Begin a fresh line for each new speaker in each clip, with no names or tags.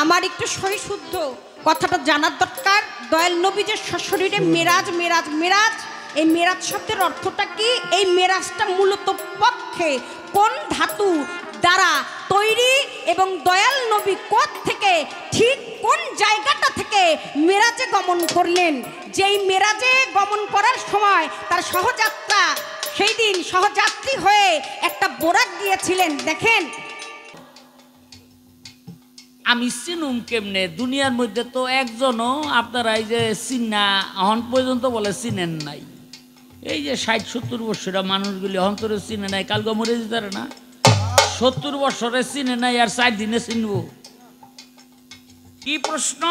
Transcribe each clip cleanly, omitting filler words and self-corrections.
আমার একটু সহি শুদ্ধ কথাটা জানার দরকার। দয়াল নবী যে সশরীরে মেরাজ মেরাজ মেরাজ, এই মেরাজ শব্দের অর্থটা কি? এই মেরাজটা মূলত পক্ষে কোন ধাতু দ্বারা তৈরি এবং দয়াল নবী কোথ থেকে ঠিক কোন জায়গাটা থেকে মেরাজে গমন করলেন। যেই মেরাজে গমন করার সময় তার সহযাত্রা, সেই দিন সহযাত্রী হয়ে একটা বোরাক গিয়েছিলেন। দেখেন
আমি চিনুম কেমনে? দুনিয়ার মধ্যে তো একজনও আপনারা এই যে চিনা এখন পর্যন্ত বলে চিনেন নাই। এই যে 60-70 বছরা মানুষগুলি অন্তরে চিনে নাই, কালকে মরে যেতে পারে না। 70 বছরে চিনে নাই আর 4 দিনে চিনব? কি প্রশ্ন?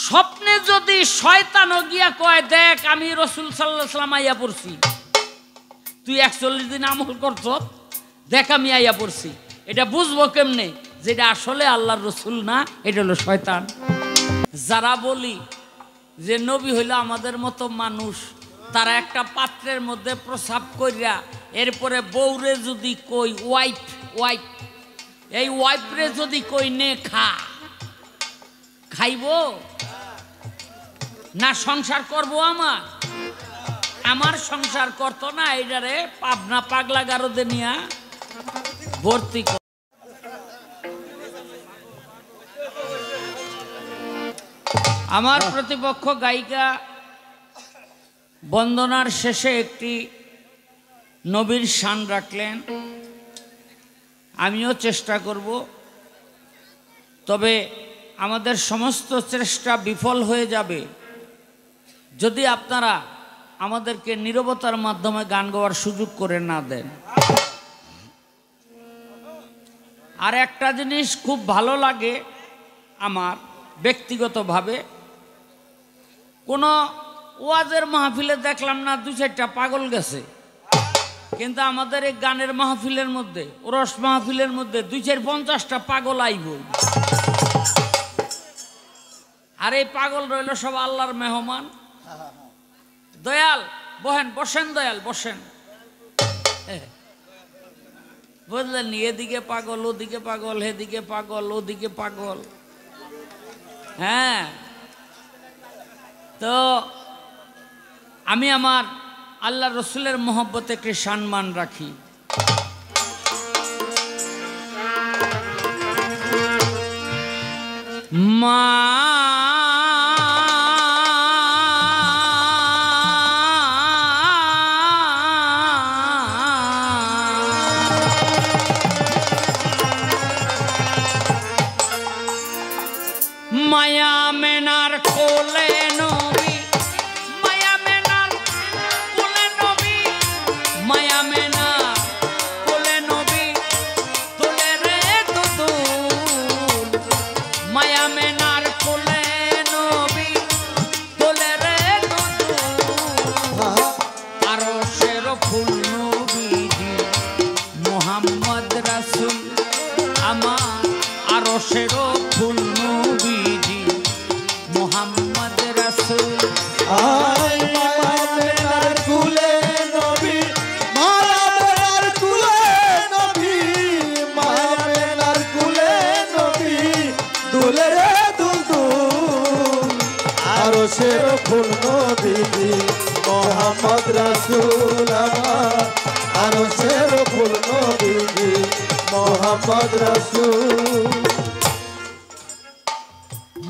স্বপ্নে যদি শয়তানও গিয়া কয় দেখ আমি রাসূল সাল্লাল্লাহু আলাইহি ওয়াসাল্লাম আইয়া পড়ছি, তুই 41 দিন আমল করছ, দেখ আমি আইয়া পড়ছি, এটা বুঝবো কেমনে যেটা আসলে আল্লাহর রসুল না, এটা হলো শয়তান। যারা বলি যে নবী হইল আমাদের মতো মানুষ, তারা একটা পাত্রের মধ্যে প্রসাব কইরা এরপরে বউরে যদি কই ওয়াইফ ওয়াইফ, এই ওয়াইফরে যদি কই নে খা, খাইব না? সংসার করব? আমার সংসার করতো না, এটারে পাবনা পাগলা গারদে নিয়া ভর্তি। আমার প্রতিপক্ষ গায়িকা বন্দনার শেষে একটি নবীর শান রাখলেন, আমিও চেষ্টা করব। তবে আমাদের সমস্ত চেষ্টা বিফল হয়ে যাবে যদি আপনারা আমাদেরকে নীরবতার মাধ্যমে গান গাওয়ার সুযোগ করে না দেন। আর একটা জিনিস খুব ভালো লাগে আমার ব্যক্তিগতভাবে, কোনো ওয়াজের মাহফিলে দেখলাম না 2-4টা পাগল গেছে, কিন্তু আমাদের এই গানের মাহফিলের মধ্যে, ওরস মাহফিলের মধ্যে 2-4-50টা পাগল আইব। আর এই পাগল রইল সব আল্লাহর মেহমান। দয়াল বহেন, বসেন দয়াল বসেন। বুঝলেন? এদিকে পাগল, ওদিকে পাগল, হেদিকে পাগল, ওদিকে পাগল। হ্যাঁ, তো আমি আমার আল্লাহ রসুলের মহব্বতে একটি সম্মান রাখি। মা মায়া মেনার কোলে নবী, মায়া মেনার কোলে নবী, মায়া মেনার কোলে নবী, তোলে রে দুদুল। মায়া মেনার কোলে নবী, তোলে রে দুদুল। আরশের ফুল নবীজি মুহাম্মদ রাসূল আমার, আরশের ফুল নবীজি মুহাম্মদ রাসূল।
আয় মায়ার কুলে নবী, মায়ার কুলে নবী, মায়ার কুলে নবী, দুলে রে দুলদুল। আরশের ফুল নবীজি মুহাম্মদ রাসূল আমার, আরশের ফুল নবীজি মুহাম্মদ রাসূল।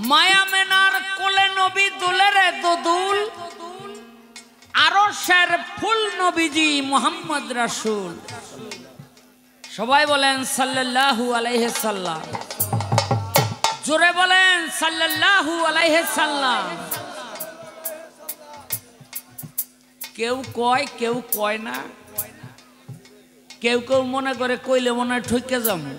মায়া মেনার কোলে নবী দুলে রে দুদুল, আরশের ফুল নবীজি মুহাম্মদ রাসূল। সবাই বলেন সাল্লাল্লাহু আলাইহি সাল্লাম, জোরে বলেন সাল্লাল্লাহু আলাইহি সাল্লাম। কেউ কয় কেউ কয় না, কেউ কেউ মনে করে কইলে মনে হয় ঠকে যাবো।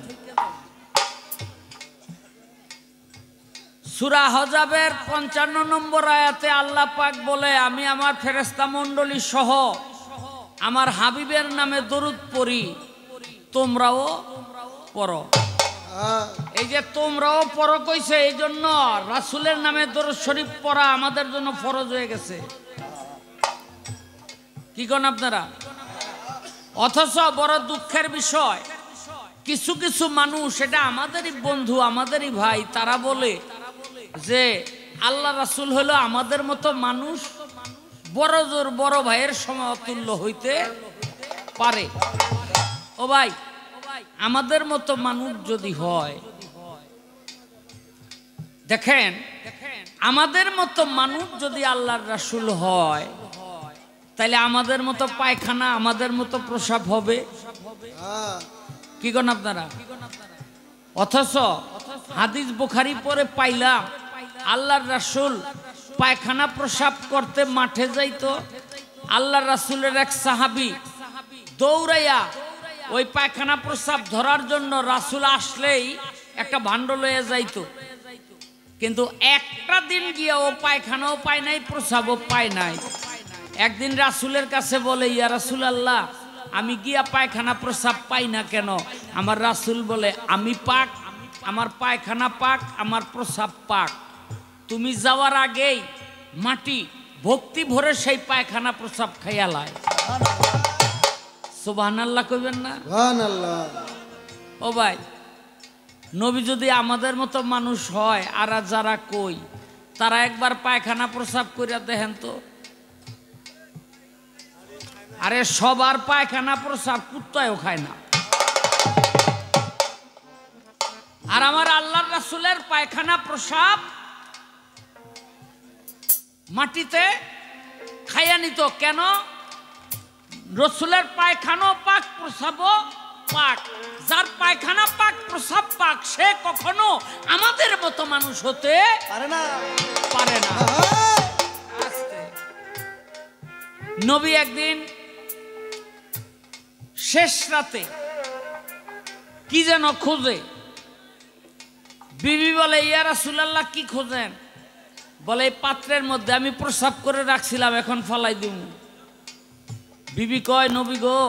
সূরা হজাবের 55 নম্বর আয়াতে আল্লাহ পাক বলে, আমি আমার ফেরেশতা মণ্ডলী সহ আমার হাবিবের নামে দরুদ পড়ি, তোমরাও পড়ো। এই যে তোমরাও পড়ো কইছে, এই জন্য রাসূলের নামে দরুদ শরীফ পড়া আমাদের জন্য ফরজ হয়ে গেছে। কি কোন আপনারা? অথচ বড় দুঃখের বিষয়, কিছু কিছু মানুষ, এটা আমাদেরই বন্ধু, আমাদেরই ভাই, তারা বলে যে আল্লাহ রাসূল হলো আমাদের মতো মানুষ, বড় জোর বড় ভাইয়ের সমতুল্য হইতে পারে। ও ভাই, আমাদের মতো মানুষ যদি হয়, দেখেন আমাদের মতো মানুষ যদি আল্লাহর রাসূল হয়, তাহলে আমাদের মতো পায়খানা, আমাদের মতো প্রসাব হবে। কি করেন আপনারা? অথচ হাদিস বুখারী পরে পাইলাম আল্লাহর রাসূল পায়খানা প্রসাব করতে মাঠে যাইতো। আল্লাহর রাসূলের এক সাহাবী দৌড়াইয়া ওই পায়খানা প্রসাব ধরার জন্য রাসূল আসলেই একটা ভাণ্ড লয়ে যাইতো, কিন্তু একটা দিন গিয়ে ও পায়খানাও পায় নাই, প্রসাবও পায় নাই। একদিন রাসূলের কাছে বলে, ইয়া রাসূলুল্লাহ, আমি গিয়া পায়খানা প্রসাব পাই না কেন? আমার রাসূল বলে, আমি পাক, আমার পায়খানা পাক, আমার প্রসাব পাক। তুমি যাওয়ার আগেই মাটি ভক্তি ভরে সেই পায়খানা প্রসাব খাইয়ালায়। সুবহানাল্লাহ কইবেন না?
সুবহানাল্লাহ।
ও ভাই, নবী যদি আমাদের মতো মানুষ হয়, আর যারা কই তারা একবার পায়খানা প্রসাব করিয়া দেখেন তো। আরে সবার পায়খানা প্রসাব কুত্তায়ও খায় না। আর আমার আল্লাহর রাসূলের পায়খানা প্রসাব মাটিতে খাইয়া নিত কেন? রসুলের পায়খানা পাক, প্রসাবও পাক। যার পায়খানা পাক, প্রসাব পাক, সে কখনো আমাদের মতো মানুষ হতে
পারে না,
পারে না। নবী একদিন শেষ রাতে কি যেন খোঁজে। বিবি বলে, ইয়া রাসূলুল্লাহ, কি খোঁজেন? বলে, এই পাত্রের মধ্যে আমি প্রসাব করে রাখছিলাম, এখন ফালাই দিব। বিবি কয়, নবী গো,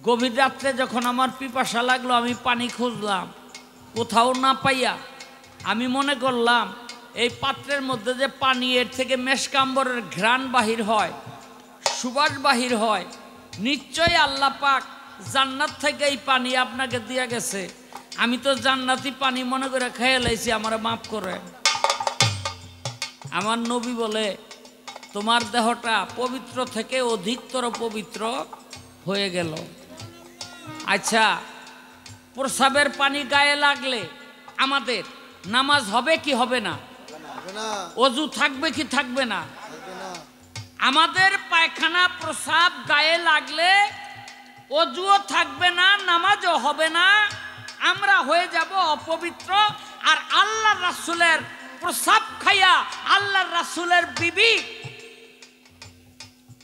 গভীর রাত্রে যখন আমার পিপাসা লাগলো, আমি পানি খুঁজলাম, কোথাও না পাইয়া আমি মনে করলাম এই পাত্রের মধ্যে যে পানি, এর থেকে মেশকাম্বরের ঘ্রাণ বাহির হয়, সুবাস বাহির হয়, নিশ্চয়ই আল্লাহ পাক জান্নাত থেকে এই পানি আপনাকে দিয়া গেছে। আমি তো জান্নাতি পানি মনে করে খেয়ে লাইছি, আমারে মাফ করে। আমার নবী বলে, তোমার দেহটা পবিত্র থেকে অধিকতর পবিত্র হয়ে গেল। আচ্ছা, প্রসাবের পানি গায়ে লাগলে আমাদের নামাজ হবে কি হবে না? অজু থাকবে কি থাকবে না? আমাদের পায়খানা প্রসাব গায়ে লাগলে অজুও থাকবে না, নামাজও হবে না, আমরা হয়ে যাব অপবিত্র। আর আল্লাহর রাসূলের প্রসাব খাইয়া আল্লাহর রাসূলের বিবি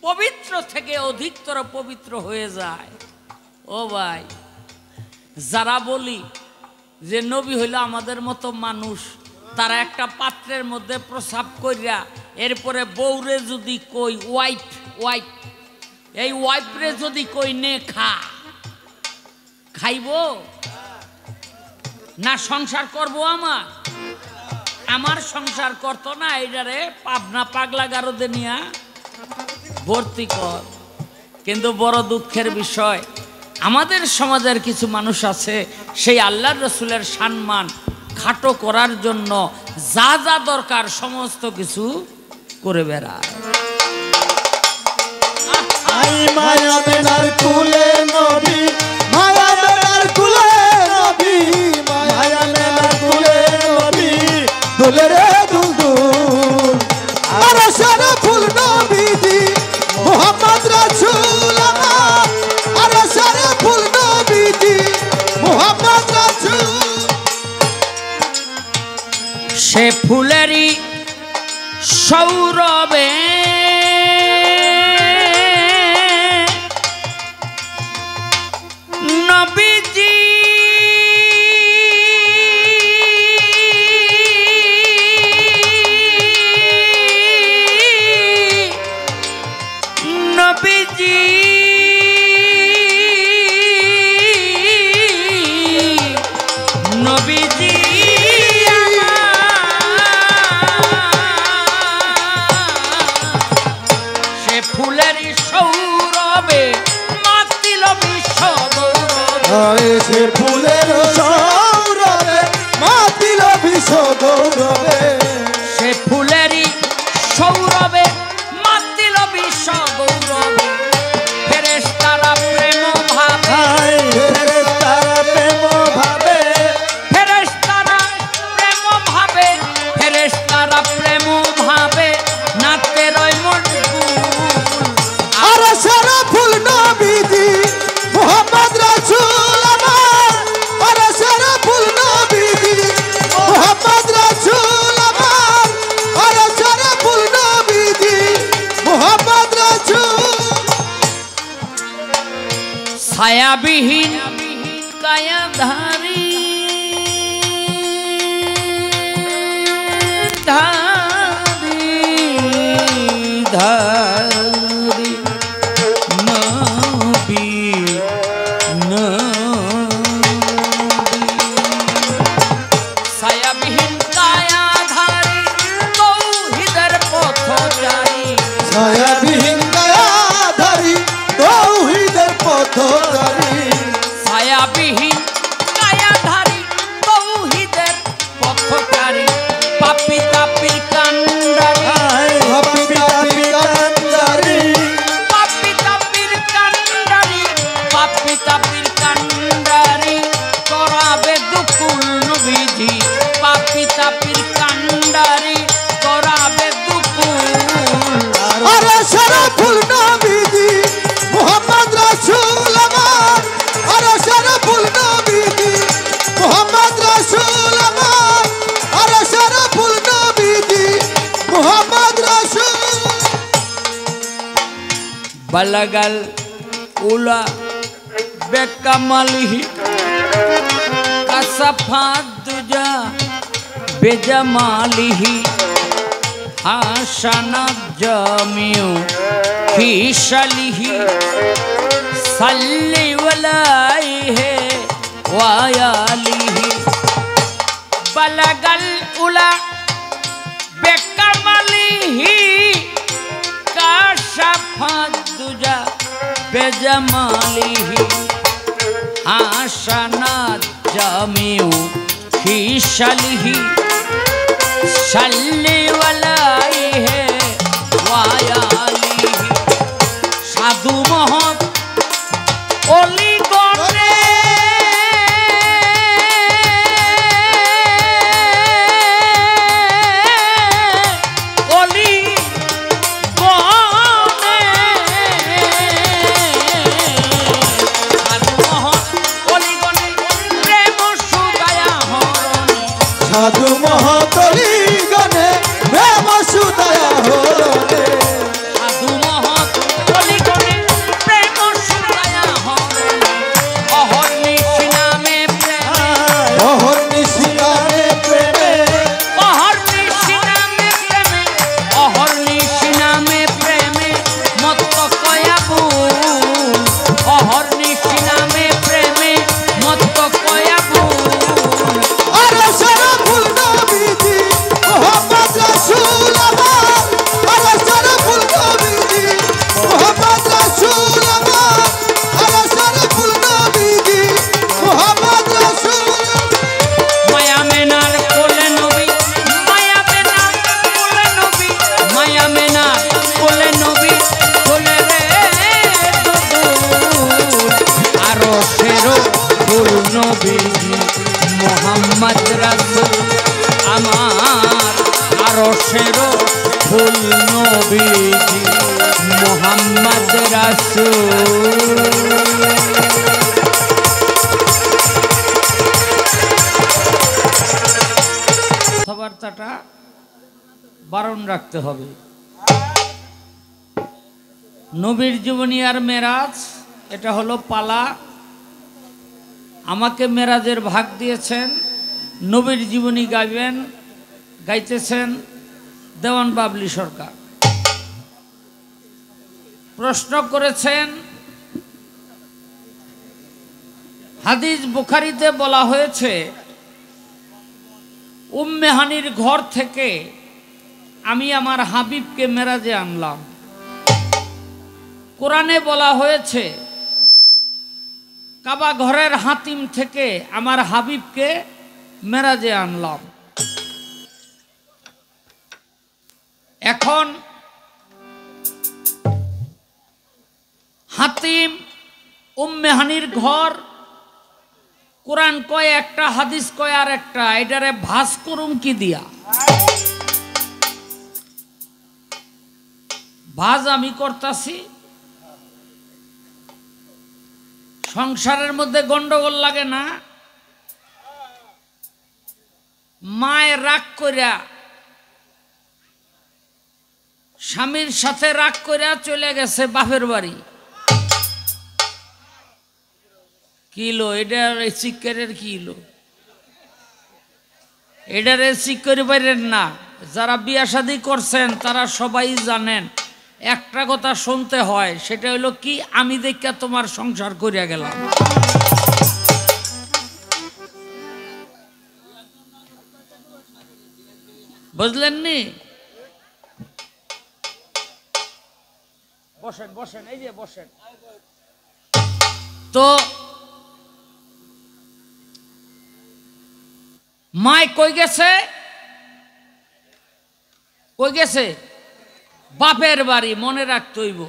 পবিত্র থেকে অধিকতর পবিত্র হয়ে যায়। ও ভাই, যারা বলি যে নবী হইল আমাদের মতো মানুষ, তারা একটা পাত্রের মধ্যে প্রসাব কইরা এরপরে বউরে যদি কই ওয়াইফ, এই ওয়াইফরে যদি কই নে খা, খাইব না? সংসার করব? আমার সংসার করতো না, এটারে পাবনা পাগলা গারদে নিয়া ভর্তি কর। কিন্তু বড় দুঃখের বিষয়, আমাদের সমাজের কিছু মানুষ আছে, সেই আল্লাহর রাসূলের সম্মান খাটো করার জন্য যা যা দরকার সমস্ত কিছু করে বেড়ায়।
মায়া মেনার কুলে নবী, মায়া মেনার কুলে নবী, মায়া মেনার কুলে নবী, দুলে রে দুল দুল। আরে সারা ফুল নবীজি মুহাম্মদ রাসূল আমার, আরে সারা ফুল নবীজি মুহাম্মদ রাসূল।
সে ফুলেরই সৌরভে নবীজি নবীজি নবীজি
গৌরবে
সে ফুলেরই সৌরভে মাতিল বিশ্ব গৌরবে ফেরেশতারা প্রেম ভাবে
ফেরেশতারা প্রেম ভাবে
ফেরেশতারা প্রেম ভাবে ফেরেশতারা প্রেম ভাবে নাচতে রয় মশগুল
আর সারা ফুল নবীজি মুহাম্মদ রাসূল আমার আর সারা ফুল নবীজি মুহাম্মদ রাসূল আমার আর সারা ফুল নবীজি মুহাম্মদ রাসূল
ছায়াবিহীন কায়াধারী ধারী ধারী নবী নবী ছায়াবিহীন কায়াধারী তৌহিদের পথচারী
ছায়াবিহীন কায়াধারী তৌহিদের পথচারী
ছায়াবিহীন কায়াধারী তৌহিদের পথচারী পাপী তাপীর কান্ডারী
পাপী তাপীর কান্ডারী
পাপী তাপীর কান্ডারী পাপী তাপীর কান্ডারী করাবে দুকুল নবীজি পাপী তাপীর কান্ডারী করাবে দুকুল
আর সারা ফুল নবীজি মুহাম্মদ রাসূল আমার আর সারা ফুল নবীজি মুহাম্মদ রাসূল আমার আর সারা ফুল নবীজি মুহাম্মদ রাসূল
বলগল উলা বেকমালিহি কসফাত দুজা বেজমালিহি হাসানাত জামিউ ফিশালিহি সাল্লি ওয়ালাইহি ওয়ায়ালিহি বলগল উলা বেকমালিহি কাশফাত দুজা বেজমালিহি হাসানাত জামিউ ফিশালিহি সাল্লি ওয়ালাইহি ওয়ায়ালিহি সাধু মহৎ অলি গণে অলি গণে সাধু মহৎ অলি গণে প্রেম সুদায়া হরণে
সাধু মহতলি গনে প্রেম সুদয়া হরণে
সাধু মহৎ অলি গণে প্রেম সুদায়া হরণে অহর্নিশি নামে প্রেমে
অহর্নিশি নামে প্রেমে
অহর্নিশি নামে প্রেমে অহর্নিশি নামে প্রেমে মত্ত কয়াবুল অহর্নিশি নামে প্রেমে মত্ত কয়াবুল
আর সারা ফুল নবীজি মুহাম্মদ রাসূল আমার আর সারা ফুল নবীজি মুহাম্মদ রাসূল আমার আর সারা ফুল নবীজি মুহাম্মদ রাসূল
মায়া মেনার কোলে নবী মায়া মেনার কোলে নবী মায়া মেনার কোলে নবী কোলে রে দুদুল আরো শেরো ফুল নবীজি মোহাম্মদ রাসূল আমার আরো শেরো ফুল নবীজি মোহাম্মদ রাসূল কথাবার্তাটা বারণ রাখতে হবে। নবীর জীবনী আর মেরাজ এটা হলো পালা। আমাকে মেরাজের ভাগ দিয়েছেন, নবীর জীবনী গাইবেন, গাইতেছেন দেওয়ান বাবলি সরকার। প্রশ্ন করেছেন হাদিস বুখারীতে বলা হয়েছে উম্মে হানির ঘর থেকে আমি আমার হাবিবকে মেরাজে আনলাম। কোরআনে বলা হয়েছে কাবা ঘরের হাতিম থেকে আমার হাবিবকে মেরাজে আনলাম। এখন হাতিম উম্মে হানির ঘর, কোরআন কয় একটা, হাদিস কয় আর একটা, এটারে ভাস করুম কি দিয়া? ভাজ আমি করতাছি, সংসারের মধ্যে গন্ডগোল লাগে না? মায়ের রাগ কইরা, স্বামীর সাথে রাগ কইরা চলে গেছে বাপের বাড়ি। কিলো এটার চিকেরের কিলো, এটারে চিক করে পারেন না। যারা বিয়া শাদী করছেন তারা সবাই জানেন একটা কথা শুনতে হয়, সেটা হলো কি, আমি দেখা তোমার সংসার করিয়া গেলাম। বুঝলেন নি? বসেন বসেন, এই যে বসেন। তো মাই কই গেছে? কই গেছে? বাপের বাড়ি। মনে রাখতে হইব,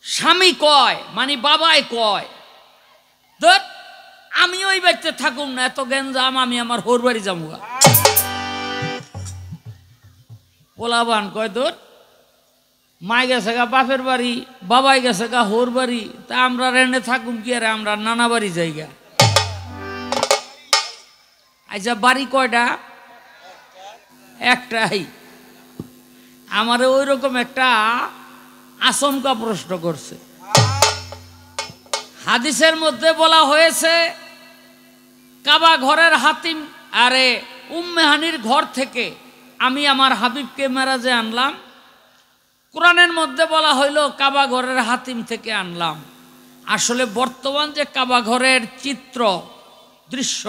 স্বামী কয় মানে বাবাই কয়, ধর আমি ওই বাড়িতে থাকুম না, এত গেঞ্জাম, আমি আমার হোর বাড়ি যাবো। পোলাবান কয় ধর মাই গেছে গা বাপের বাড়ি, বাবাই গেছে গা হোর বাড়ি, তা আমরা রেনে থাকুম কি? আরে আমরা নানা বাড়ি যাইগা। আচ্ছা বাড়ি কয়টা? একটাই। আমারে ওই রকম একটা আচমকা প্রশ্ন করছে। হাদিসের মধ্যে বলা হয়েছে কাবা ঘরের হাতিম আরে উম্মে হানির ঘর থেকে আমি আমার হাবিবকে মেরাজে আনলাম। কোরআনের মধ্যে বলা হইল কাবা ঘরের হাতিম থেকে আনলাম। আসলে বর্তমান যে কাবা ঘরের চিত্র, দৃশ্য,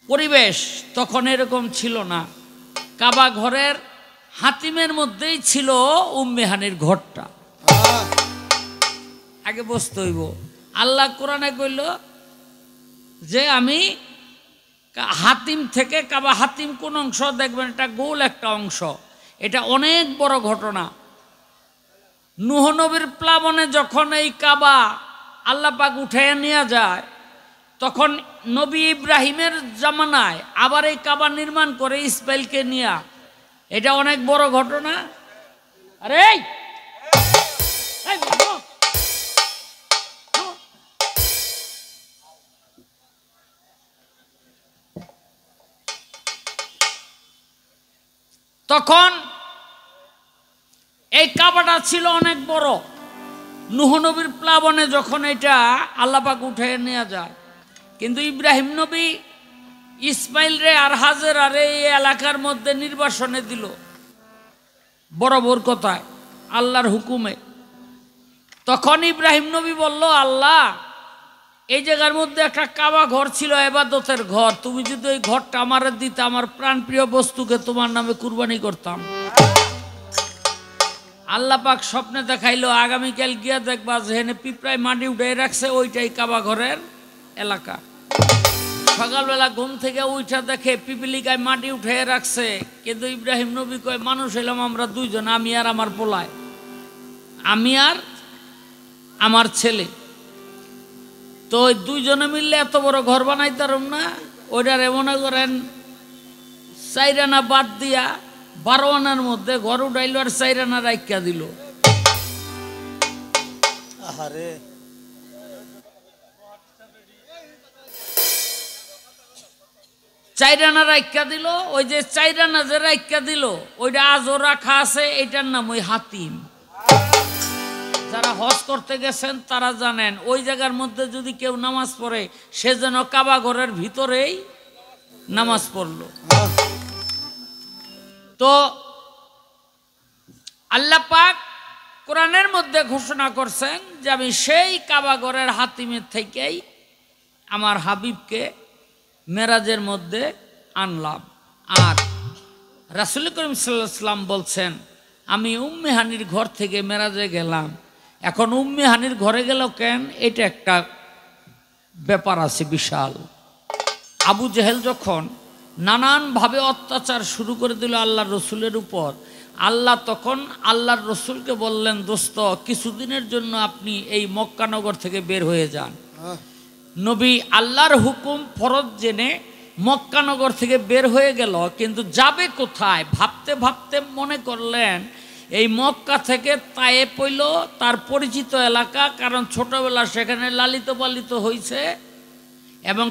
পরিবেশ তখন এরকম ছিল না। কাবা ঘরের হাতিমের মধ্যেই ছিল উম্মে হানির ঘরটা। আগে বুঝতে হইব, আল্লাহ কোরআনে কইল যে আমি হাতিম থেকে, কাবা হাতিম কোন অংশ দেখবেন, এটা গোল একটা অংশ, এটা অনেক বড় ঘটনা। নূহ নবীর প্লাবনে যখন এই কাবা আল্লাহ পাক উঠাইয়া নিয়ে যায়, তখন নবী ইব্রাহিমের জামানায় আবার এই কাবা নির্মাণ করে ইসমাইলকে নিয়ে, এটা অনেক বড় ঘটনা। আরে তখন এই কাবাটা ছিল অনেক বড়। নূহ নবীর প্লাবনে যখন এটা আল্লাহ পাক উঠে নিয়ে যায়, কিন্তু ইব্রাহিম নবী ইসমাইল রে আর হাজের আর এই এলাকার মধ্যে নির্বাসনে দিল বরাবর কথায়, আল্লাহর হুকুমে। তখন ইব্রাহিম নবী বলল, আল্লাহ এই জায়গার মধ্যে একটা কাবা ঘর ছিল, ইবাদতের ঘর, তুমি যদি ওই ঘরটা আমার দিতে, আমার প্রাণপ্রিয় বস্তুকে তোমার নামে কুরবানি করতাম। আল্লাহ পাক স্বপ্নে দেখাইলো, আগামীকাল গিয়া দেখবা যেখানে পিঁপড়ায় মাটি উঠে রাখছে ওইটাই কাবা ঘরের এলাকা। সকালবেলা ঘুম থেকে উঠা দেখে পিপিলিকায় মাটি উঠে রাখছে, কিন্তু ইব্রাহিম নবী কয় মানুষ এলাম আমরা দুইজন, আমি আর আমার পোলায়, আমি আর আমার ছেলে। তো ওই দুইজনে মিললে এত বড় ঘর বানাইতাম না, ওইটারে মনে করেন 4 আনা বাদ দিয়া 12 আনার মধ্যে ঘর উঠাইল আর 4 আনা রাখিয়া দিল।
আহারে
4 আনা রাখিয়া দিল। ওই যে 4 আনা যে রাখিয়া দিল ওইটা আজও রাখা আছে, এটার নাম ওই হাতিম। যারা হজ করতে গেছেন তারা জানেন ওই জায়গার মধ্যে যদি কেউ নামাজ পড়ে, সে যেন কাবা ঘরের ভিতরেই নামাজ পড়ল। তো আল্লাহ পাক কোরআনের মধ্যে ঘোষণা করছেন যে আমি সেই কাবা ঘরের হাতিমের থেকেই আমার হাবিবকে মেরাজের মধ্যে আনলাম। আর রাসূল করিম সাল্লাল্লাহু আলাইহি ওয়াসাল্লাম বলছেন আমি উম্মে হানির ঘর থেকে মেরাজে গেলাম। এখন উম্মে হানির ঘরে গেল কেন, এটা একটা ব্যাপার আছে বিশাল। আবু জেহেল যখন নানানভাবে অত্যাচার শুরু করে দিল আল্লাহর রসুলের উপর। আল্লাহ তখন আল্লাহর রসুলকে বললেন, দোস্ত কিছুদিনের জন্য আপনি এই মক্কানগর থেকে বের হয়ে যান। নবী আল্লাহর হুকুম ফরজ জেনে মক্কানগর থেকে বের হয়ে গেল, কিন্তু যাবে কোথায় ভাবতে ভাবতে মনে করলেন এই মক্কা থেকে তায়েফ হইল তার পরিচিত এলাকা, কারণ ছোটবেলা সেখানে লালিত পালিত হয়েছে এবং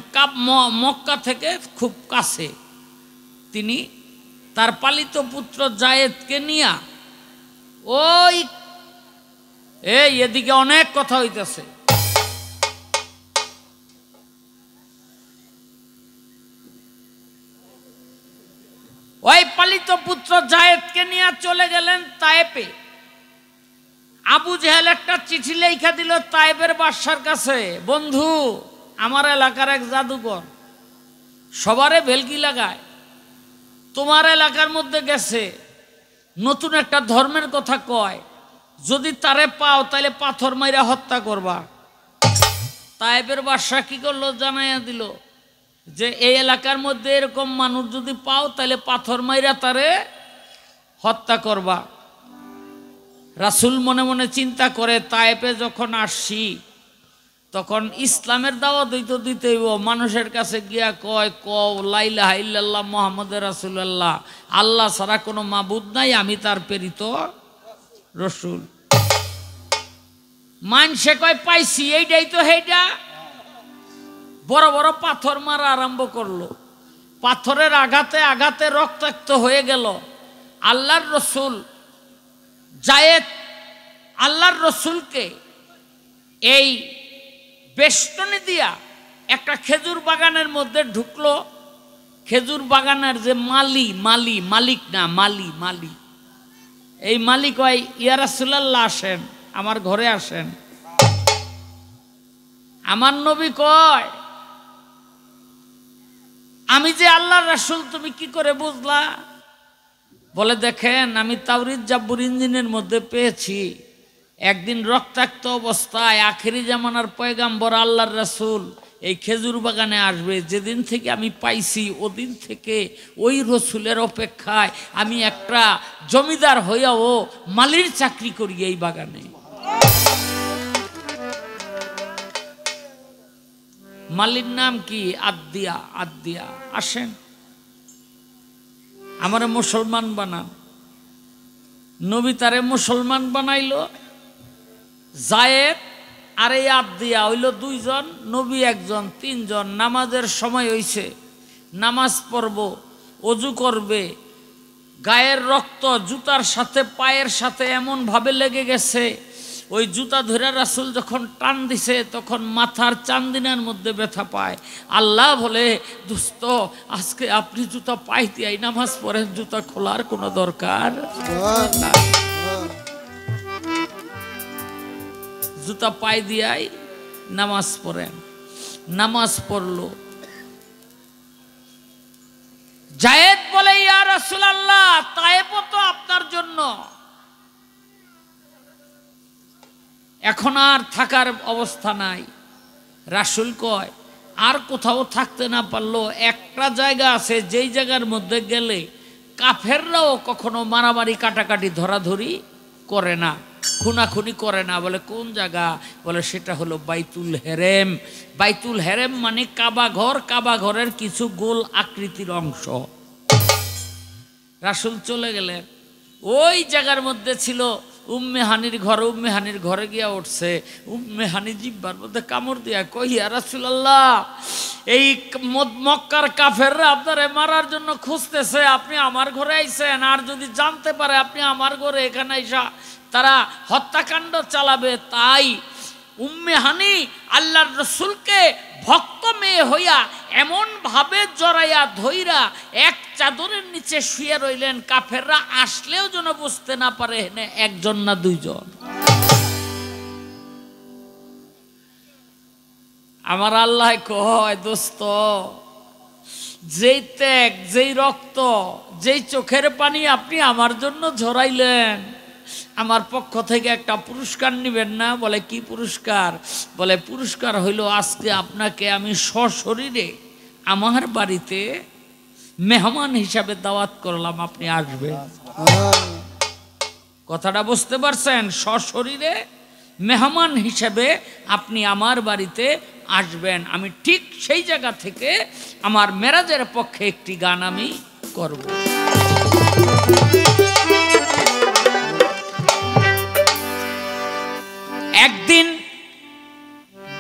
মক্কা থেকে খুব কাছে। তিনি তার পালিত পুত্র জায়েদকে নিয়া ওই এদিকে অনেক কথা হইতেছে, ওই পালিত পুত্র জায়েদকে নিয়ে চলে গেলেন তায়েফে। আবু জেহেল একটা চিঠি লেখা দিল তায়েফের বাদশার কাছে, বন্ধু আমার এলাকার এক জাদুকর সবারে ভেলকি লাগায়, তোমার এলাকার মধ্যে গেছে, নতুন একটা ধর্মের কথা কয়, যদি তারে পাও তাহলে পাথর মাইরা হত্যা করবা। তায়েফের বাদশা কি করলো জানাইয়া দিল যে এই এলাকার মধ্যে এরকম মানুষ যদি পাও তাহলে পাথর মাইরা তারে হত্যা করবা। রাসূল মনে মনে চিন্তা করে, তায়েফে যখন আসছি তখন ইসলামের দাওয়াত দিতে হইব, মানুষের কাছে গিয়া কয় লা ইলাহা ইল্লাল্লাহ মুহাম্মাদুর রাসূলুল্লাহ, আল্লাহ ছাড়া কোনো মাবুদ নাই, আমি তার প্রেরিত রসুল। মানুষে কয় পাইছি, এইটাই তো সেইটা। বড় বড় পাথর মারা আরম্ভ করলো, পাথরের আঘাতে আঘাতে রক্তাক্ত হয়ে গেল। আল্লাহর রসুল জায়েদ আল্লাহর রসুলকে এই বেষ্টনী দিয়া একটা খেজুর বাগানের মধ্যে ঢুকলো। খেজুর বাগানের যে মালিক এই মালিক হয়, ইয়া রাসূলুল্লাহ আসেন, আমার ঘরে আসেন। আমার নবী কয়, আমি যে আল্লাহর রাসূল তুমি কি করে বুঝলা? বলে, দেখেন আমি তাওরীত জাবুর ইঞ্জিনের মধ্যে পেয়েছি, একদিন রক্তাক্ত অবস্থায় আখেরি জামানার পয়গাম্বর আল্লাহর রাসূল এই খেজুর বাগানে আসবে। যেদিন থেকে আমি পাইছি ওদিন থেকে ওই রসুলের অপেক্ষায় আমি একটা জমিদার হইয়াও মালির চাকরি করি এই বাগানে। মালির নাম কি? আদিয়া। আসেন আমারে মুসলমান বানান। নবী তারে মুসলমান বানাইলো। জায়েদ আর এই আদিয়া হইল দুইজন, নবী একজন, তিনজন। নামাজের সময় হইছে, নামাজ পড়ব, অজু করবে, গায়ের রক্ত জুতার সাথে পায়ের সাথে এমন ভাবে লেগে গেছে, ওই জুতা ধরে রাসূল যখন টান দিছে তখন মাথার চান্দিনার মধ্যে ব্যথা পায়। আল্লাহ বলে, দোস্ত আজকে আপনি জুতা পায়ে দিয়াই নামাজ পড়েন, জুতা খোলার কোনো দরকার না। জুতা পায়ে দিয়াই নামাজ পড়েন। নামাজ পড়লো। জায়েদ বলে, ইয়া রাসূলুল্লাহ তায়েফ তো আপনার জন্য, এখন আর থাকার অবস্থা নাই। রাসূল কয়, আর কোথাও থাকতে না পারলো একটা জায়গা আছে, যেই জায়গার মধ্যে গেলে কাফেররাও কখনো মারামারি কাটাকাটি ধরাধরি করে না, খুনাখুনি করে না। বলে কোন জায়গা? বলে সেটা হলো বাইতুল হেরেম। বাইতুল হেরেম মানে কাবা ঘর, কাবা ঘরের কিছু গোল আকৃতির অংশ। রাসূল চলে গেলেন। ওই জায়গার মধ্যে ছিল উম্মে হানির ঘর। উম্মে হানির ঘরে গিয়া উঠছে। উম্মে হানি জিব্বার মধ্যে কামড় দিয়া কই, ইয়া রাসূলুল্লাহ এই মক্কার কাফেররা আপনারে মারার জন্য খুঁজতেছে, আপনি আমার ঘরে আইছেন, আর যদি জানতে পারে আপনি আমার ঘরে এখানে আইসা তারা হত্যাকাণ্ড চালাবে। তাই উম্মে হানি আল্লাহর রসুলকে ভক্ত মেয়ে হইয়া এমন ভাবে জড়াইয়া ধইরা এক চাদরের নিচে শুয়ে রইলেন, কাফেররা আসলেও যেন বুঝতে না পারে একজন না দুইজন। আমার আল্লাহ কয়, দোস্ত যেই ত্যাগ, যেই রক্ত, যেই চোখের পানি আপনি আমার জন্য ঝরাইলেন, আমার পক্ষ থেকে একটা পুরস্কার নিবেন না? বলে কি পুরস্কার? বলে পুরস্কার হইল আজকে আপনাকে আমি সশরীরে আমার বাড়িতে মেহমান হিসাবে দাওয়াত করলাম, আপনি আসবেন। কথাটা বুঝতে পারছেন? সশরীরে মেহমান হিসেবে আপনি আমার বাড়িতে আসবেন। আমি ঠিক সেই জায়গা থেকে আমার মেরাজের পক্ষে একটি গান আমি করব। একদিন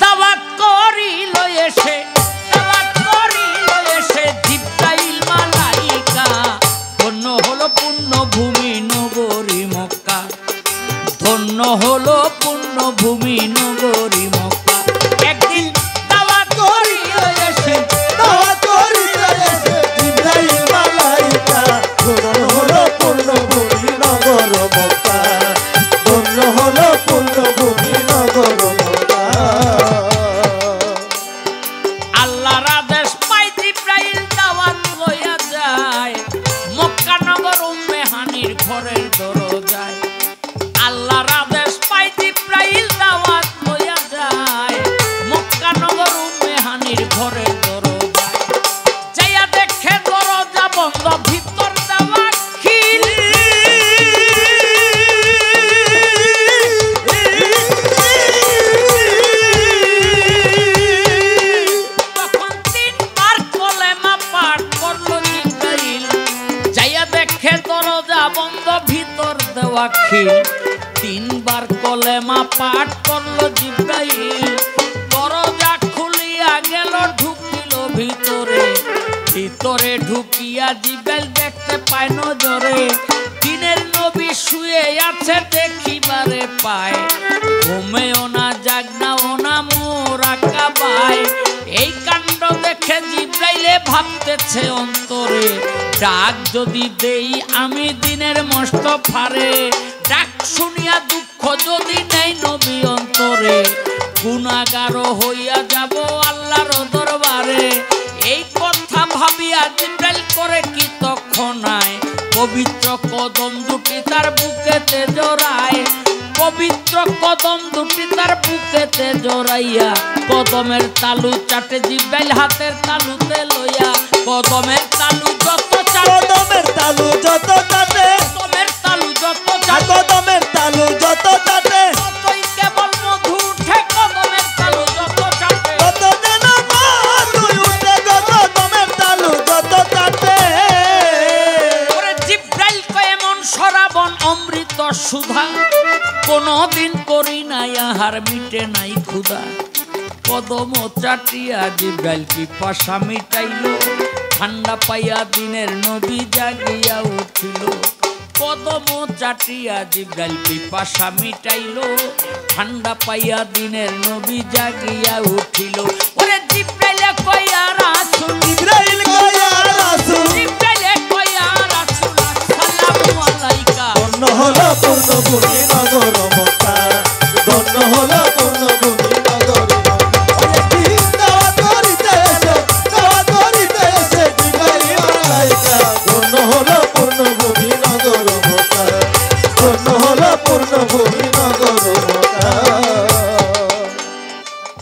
দাওয়াত করিল এসে, দাওয়াত করিল এসে জিব্রাইল মালাইকা, ধন্য হলো পুণ্যভূমি নগরী মক্কা, ধন্য হলো পুণ্যভূমি নগরী মক্কা। একদিন দাওয়াত করিল এসে,
দাওয়াত করিল এসে জিব্রাইল মালাইকা, ধন্য হলো পুণ্যভূমি নগর মক্কা, ধন্য হলো পুণ্যভূমি নগর মক্কা।
আল্লাহর আদেশ পাই জিব্রাইল দাওয়াত লইয়া যায় মক্কা নগর উম্মে হানির ঘরের দরজায়। আল্লাহর আদেশ পাই জিব্রাইল দাওয়াত লইয়া যায় মক্কা নগর উম্মে হানির ঘরের দরজায়। যাইয়া দেখে দরজা বন্ধ, ভিতর দেওয়া খিল। তখন তিনবার কলেমা পাঠ করলো জিব্রাইল। যাইয়া দেখে দরজা বন্ধ, ভিতর দেওয়া খিল। তিনবার কলেমা পাঠ করলো জিব্রাইল। দরজা খুলিয়া গেল, ঢুকিল ভিতরে। ভিতরে ঢুকিয়া জিব্রাইল দেখতে পায় নজরে দিনের নবী শুয়ে আছে, দেখিবারে পায়। ঘুমেও না জাগনাও না মোরা কাবায়। এই কাণ্ড দেখে জিব্রাইলে ভাবতেছে অন্তরে, ডাক যদি দেই আমি দিনের মস্ত ফারে। ডাক শুনিয়া দুঃখ যদি নেই নবী অন্তরে, গুনাহগার হইয়া যাব আল্লাহর দরবারে। এই কথা ভাবিয়া জিব্রাইল করে কি তৎক্ষণাৎ পবিত্র কদম দুটি তার বুকেতে জড়ায়। পবিত্র কদম দুটি তার বুকেতে জড়াইয়া কদমের তালু চাটে জিব্রাইল হাতের তালুতে লইয়া। কদমের তালু যত চাটে,
কদমের তালু যত চাটে,
কদমের তালু যত চাটে,
কদমের তালু যত চাটে,
ততই কেবল মধু উঠে। কদমের তালু যত চাটে,
তত যেন মধুই উঠে গো, কদমের তালু যত চাটে।
ওরে জিব্রাইল কয় এমন শ্রাবণ অমৃত সুধা, কোনদিন করি নাই আহার মিটে নাই ক্ষুধা। কদম চাটিয়া জিব্রাইল পিপাসা মিটাইল, ঠান্ডা পাইয়া দিনের নবী জাগিয়া উঠিল। কদম চাটিয়া জিব্রাইল পিপাসা মিটাইল, ঠান্ডা পাইয়া দিনের নবী জাগিয়া উঠিল। ওরে জিব্রাইলে কইয়া রাসূল,
জিব্রাইল কয়া রাসূল,
জিব্রাইলে কইয়া রাসূল আসসালামু আলাইকা।
ধন্য হলো পূর্ণভূমি নগর মক্কা, ধন্য হলো পূর্ণভূমি নগর মক্কা। একদিন দাওয়াত করিতে এসে, দাওয়াত করিতে এসে জিব্রাইল মালাইকা, ধন্য হলো পূর্ণভূমি নগর মক্কা, ধন্য হলো পূর্ণভূমি নগর মক্কা।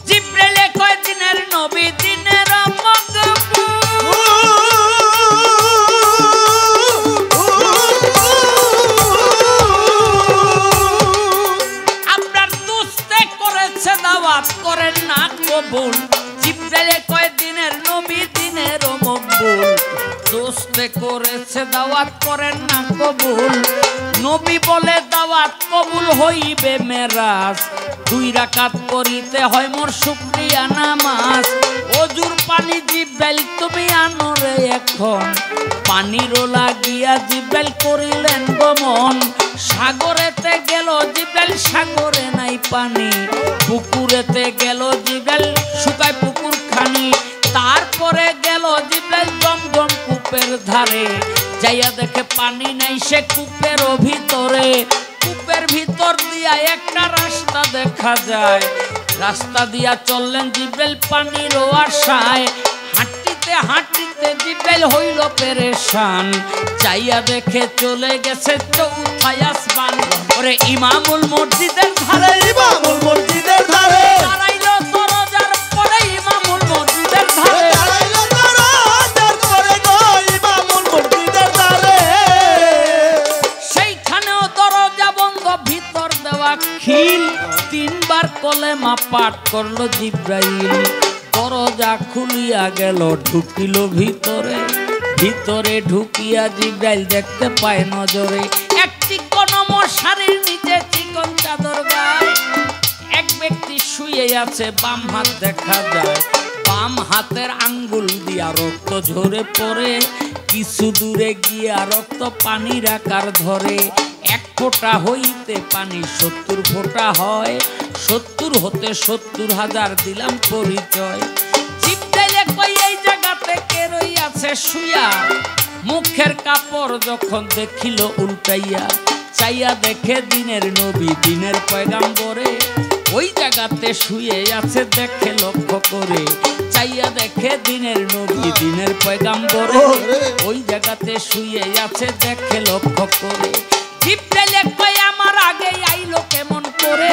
জিব্রাইলে কয় দিনের নবী দিনের মকবুল। আপনার দোস্তে করেছে দাওয়াত করেন না কবুল। জিব্রাইলে কয় দিনের নবী দিনের মকবুল। দোস্তে করেছে দাওয়াত করেন না কবুল। নবী বলে দাওয়াত কবুল হইবে মেরাজ। 2 রাকাত পড়িতে হয় মোর শুকরিয়া নামাজ। ওজুর পানি জিব্রাইল তুমি আনো রে এখন। পানিরও লাগিয়া জিব্রাইল করিলেন গমন। সাগরেতে গেল জিব্রাইল, সাগরে নাই পানি। পুকুরেতে গেল জিব্রাইল, শুকায় পুকুর খানি। তারপরে গেল জিব্রাইল জমজম কূপের ধারে। যাইয়া দেখে পানি নাই সে কূপেরও ভিতরে। কূপের ভিতর দিয়া একটা রাস্তা দেখা যায়। রাস্তা দিয়া চললেন জিব্রাইল পানিরও আশায়। হাঁটিতে হাঁটিতে জিব্রাইল হইল পেরেশান। চাইয়া দেখে চলে গেছে চৌথায় আসমান। ওরে ইমামুল মসজিদের ধারে,
ইমামুল মসজিদের ধারে,
দাঁড়াইলো দরজার পরে ইমামুল মসজিদের ধারে।
দাঁড়াইলো দরজার পরে গো,
কালেমা পাঠ করলো জিব্রাইল, দরজা খুলিয়া গেল, ঢুকিল ভিতরে। ভিতরে ঢুকিয়া জিব্রাইল দেখতে পায় নজরে একটি কোন মশারির নিচে চিকন চাদর গায়ে এক ব্যক্তি শুয়ে আছে, বাম হাত দেখা যায়, বাম হাতের আঙ্গুল দিয়া রক্ত ঝরে পড়ে। কিছু দূরে গিয়া রক্ত পানির আকার ধরে, এক ফোঁটা হইতে পানি 70 ফোঁটা হয়, 70 হতে 70,000 দিলাম পরিচয়। জিব্রাইলে কই এই জায়গাতে কে রইয়াছে শুয়া, মুখের কাপড় যখন দেখিল উল্টাইয়া, চাইয়া দেখে দিনের নবী দিনের পয়গাম্বরে, ওই জায়গাতে শুয়ে আছে দেখে লক্ষ্য করে, চাইয়া দেখে দিনের নবী দিনের পয়গাম্বরে, ওই জায়গাতে শুয়ে আছে দেখে লক্ষ্য করে। জিব্রাইলে কই আমার আগে আইলো কেমন করে,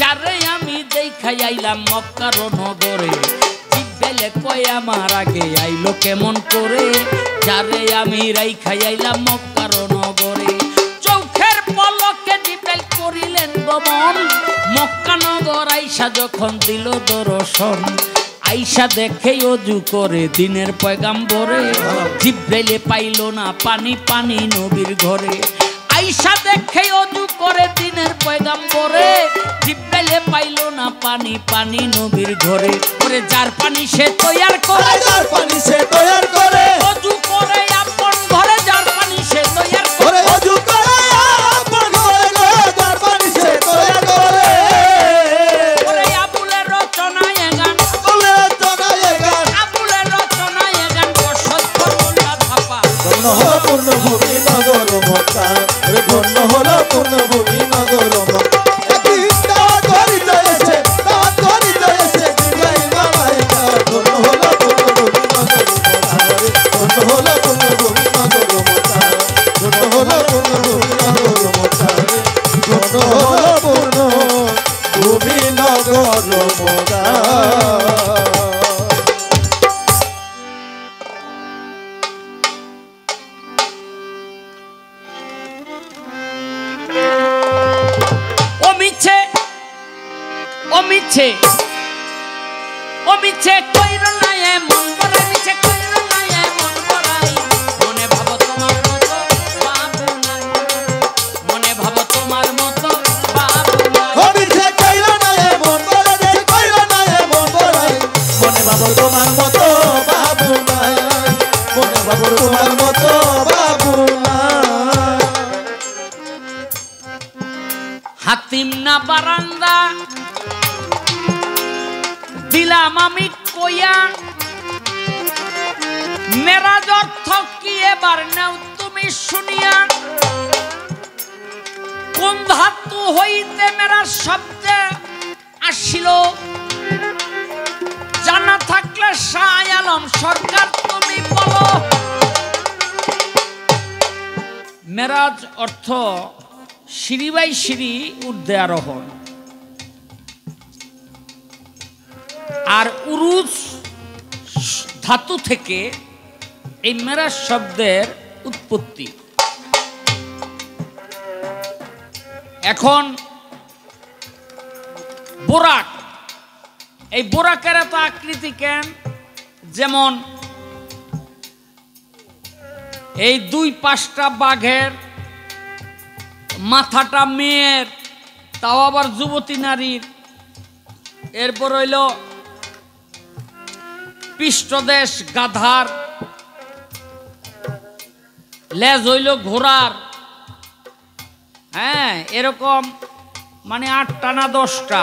যারে আমি দেখাই আইলাম মক্কার নগরে। জিব্রাইলে কই আমার আগে আইলো কেমন করে, যারে আমি রাইখাই আইলাম মক্কার নগরে। চোখের পলকে জিব্রাইল করিলেন গমন, মক্কা নগর আইসা যখন দিল দর্শন, আইসা দেখে অজু করে দিনের পয়গাম্বরে। জিব্রাইলে পাইল না পানি, পানি নবীর ঘরে, আইসা দেখে অজু করে দিনের পয়গাম্বরে। জিব্রাইলে পাইল না পানি, পানি নবীর ঘরে। ওরে যার পানি সে তৈয়ার করে,
যার পানি সে তৈয়ার করে,
অজু করে আপন ঘরে, যার পানি সে তৈয়ার করে,
অজু করে আপন ঘরে, যার পানি সে তৈয়ার করে।
ওরে আবুলের রচনায় গান,
বলে জানায় গান,
আবুলের রচনায় গান, বসন্ত মোল্লা ধাপা।
ধন্য হলো পূর্ণভূমি নগর মক্কা, ওরে ধন্য হলো পূর্ণভূমি নগর মক্কা। একদিন দাওয়াত করিতে এসে, দাওয়াত করিতে এসে জিব্রাইল মালাইকা, ধন্য হলো পূর্ণভূমি নগর মক্কা, ওরে ধন্য হলো পূর্ণভূমি নগর মক্কা, ধন্য হলো পূর্ণভূমি নগর মক্কা, ওরে ধন্য হলো পূর্ণভূমি নগর মক্কা।
মিছে ও মিছে কইর না এমন করে, মিছে কইর না এমন করাই, মনে ভাবো তোমার মতো বাবু নাই, মনে ভাবো তোমার মতো বাবু নাই।
ও মিছে কইর না এমন করে, মিছে কইর না এমন করাই, মনে ভাবো তোমার মতো বাবু নাই, মনে ভাবো তোমার মতো বাবু নাই।
হাতিম না বারান্দা দিলাম আমি কইয়া, মেরাজ অর্থ কি এবার নাও তুমি শুনিয়া। কোন ধাতু হইতে মেরাজ শব্দে আসিল, জানা থাকলে শাহ আলম সরকার তুমি বলো। মেরাজ অর্থ সিঁড়ি বাই সিঁড়ি ঊর্ধ্বে আরোহণ, আর উরুজ ধাতু থেকে এই মেরাজ শব্দের উৎপত্তি। এখন বোরাক, এই বোরাকের এত আকৃতি কেন? যেমন এই 2-5টা বাঘের মাথাটা মেয়ের, তাও আবার যুবতী নারীর, এরপর হইল পৃষ্ঠদেশ গাধার, লেজ হইল ঘোড়ার, হ্যাঁ এরকম মানে 8টা না 10টা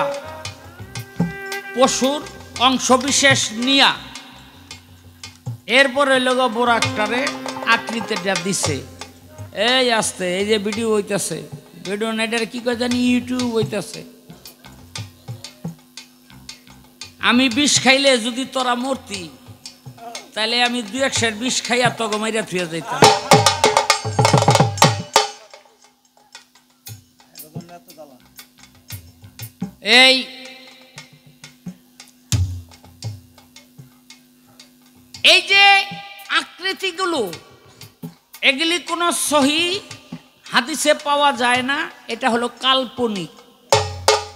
পশুর অংশ বিশেষ নিয়া এরপর হইল বোরাকটারে আকৃতিটা দিছে। এই আসতে এই যে ভিডিও হইতেছে, ভিডিও নেটের কি করে জানি, ইউটিউব হইতেছে। আমি বিষ খাইলে যদি তোরা মরতি, তাহলে আমি 2-1 বিষ খাইয়া তগো মাইরা থুয়ে যাইতাম। এই এই যে আকৃতিগুলো, এগুলি কোনো সহি হাদিসে পাওয়া যায় না, এটা হলো কাল্পনিক,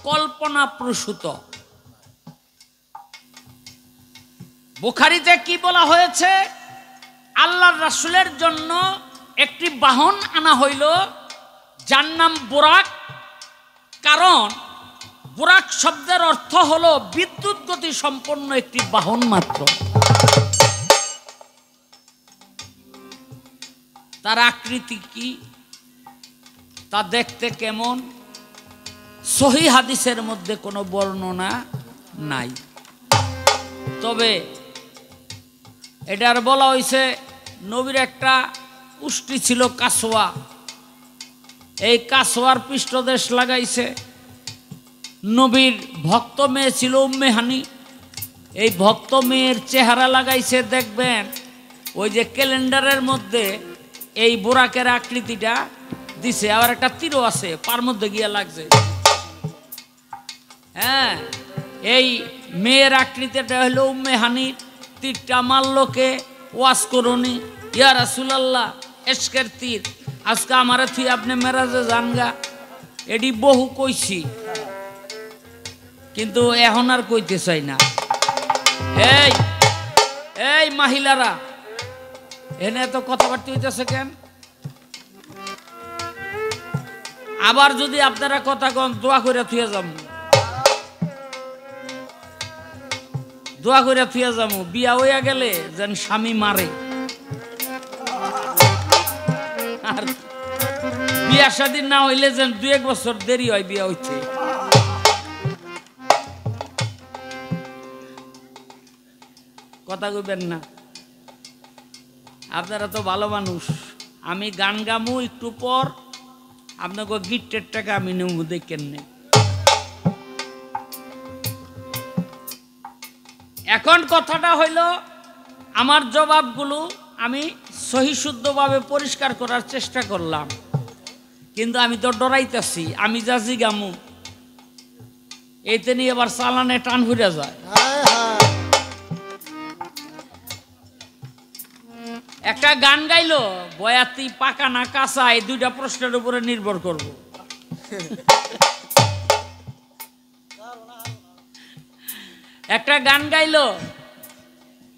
কল্পনা প্রসূত। বুখারীতে কি বলা হয়েছে? আল্লাহর রাসূলের জন্য একটি বাহন আনা হইল, যার নাম বুরাক। কারণ বুরাক শব্দের অর্থ হলো বিদ্যুৎ গতি সম্পন্ন একটি বাহন মাত্র। তার আকৃতি কি, তা দেখতে কেমন, সহিহ হাদিসের মধ্যে কোনো বর্ণনা নাই। তবে এটার বলা হয়েছে নবীর একটা উষ্টি ছিল কাসওয়া, এই কাসওয়ার পৃষ্ঠদেশ লাগাইছে। নবীর ভক্ত মেয়ে ছিল উম্মে হানি, এই ভক্ত মেয়ের চেহারা লাগাইছে। দেখবেন ওই যে ক্যালেন্ডারের মধ্যে এই বুরাকের আকৃতিটা দিছে, আবার একটা তীরও আছে পার মধ্যে গিয়া লাগছে। হ্যাঁ, এই মেয়ের আকৃতিটা হলো উম্মে হানির। তীরটা মারলোকে ওয়াজ করুনি, ইয়া রাসূলুল্লাহ এশকের তীর, আজকে আমারে থুই আপনি মেরাজে জানগা। এটি বহু কইছি, কিন্তু এখন আর কইতে চাই না। এই এই মহিলারা এনে তো কথাবার্তা হইতেছে কেন? আবার যদি আপনারা কথা কন, দোয়া করে থুয়ে যাবো, দোয়া করে থুয়ে যাবো। বিয়া হইয়া গেলে যেন স্বামী মারে, আর বিয়া শাদী না হইলে যেন 2-1 বছর দেরি হয় বিয়া হইতে। কথা কইবেন না, আপনারা তো ভালো মানুষ। আমি গান গামু একটু পর, আপনাকে গিফটের টাকা আমি নেব, দেখেন নেই। এখন কথাটা হইল, আমার জবাবগুলো আমি সহিশুদ্ধভাবে পরিষ্কার করার চেষ্টা করলাম, কিন্তু আমি তো ডরাইতেছি। আমি যা জিগামু এইতে নিয়ে আবার চালানে টান ঘুরে যায়। একটা গান গাইলো, বয়াতি পাকা না কাঁচা, এই 2টা প্রশ্নের উপরে নির্ভর করব। একটা গান গাইলো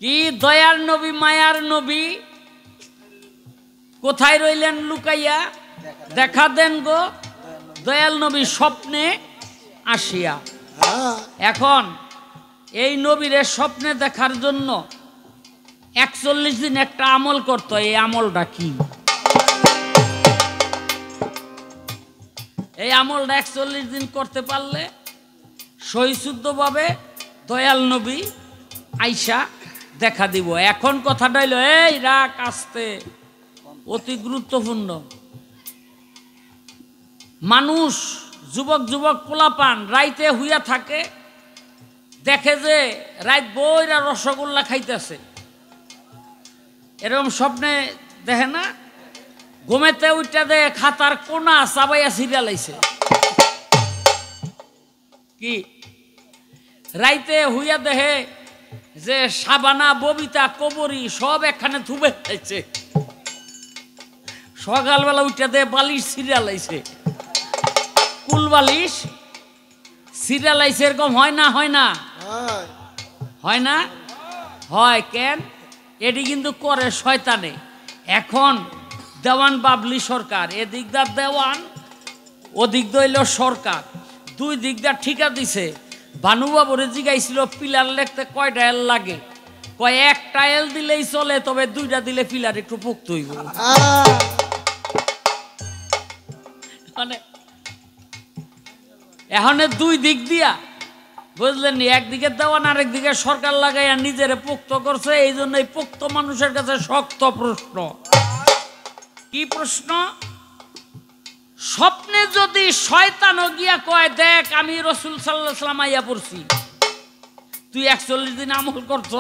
কি, দয়ার নবী মায়ার নবী কোথায় রইলেন লুকাইয়া, দেখা দেন গো দয়াল নবী স্বপ্নে আসিয়া। এখন এই নবীরে স্বপ্নে দেখার জন্য 41 দিন একটা আমল করতো। এই আমলটা কি? এই আমলটা 41 দিন করতে পারলে সহিশুদ্ধভাবে দয়াল নবী আইসা দেখা দিব। এখন কথাটা হইল, এই রাখ আসতে, অতি গুরুত্বপূর্ণ। মানুষ যুবক যুবক পোলাপান রাইতে হুইয়া থাকে, দেখে যে রাত বইরা রসগোল্লা খাইতেছে, এরকম স্বপ্নে দেখে না? ঘুমেতে উঠতে দে খাতার কোনা চাবাইয়া সিরিয়াল আইছে কি, রাইতে হুইয়া দেখে যে সাবানা ববিতা কবরী সব একখানে থুবে খাইছে, সকালবেলা উঠতে দে বালিশ সিরিয়াল আইছে, কুল বালিশ সিরিয়াল আইছে। এরকম হয় না? হয় না? হয় না? হয়। কেন? এটি কিন্তু করে শয়তানে। এখন দেওয়ান বাবলি সরকার, এদিক দা দেওয়ান, ওদিক দইল সরকার, 2 দিক দা ঠিকা দিছে। ভানুবাবুরে জিগাইছিল পিলার লিখতে কয়টা এল লাগে, কয় 1টা এল দিলেই চলে, তবে 2টা দিলে পিলার একটু পোক্ত হইব। মানে এখন 2 দিক দিয়া, বুঝলেন, একদিকে দেওয়ান আর একদিকে সরকার লাগাইয়া নিজেরে পোক্ত করছে। এই জন্য এই পোক্ত মানুষের কাছে শক্ত প্রশ্ন। কি প্রশ্ন? স্বপ্নে যদি শয়তান গিয়া কয়, দেখ আমি রাসূল সাল্লাল্লাহু আলাইহি ওয়াসাল্লাম আইয়া পড়ছি, তুই 41 দিন আমল করছ,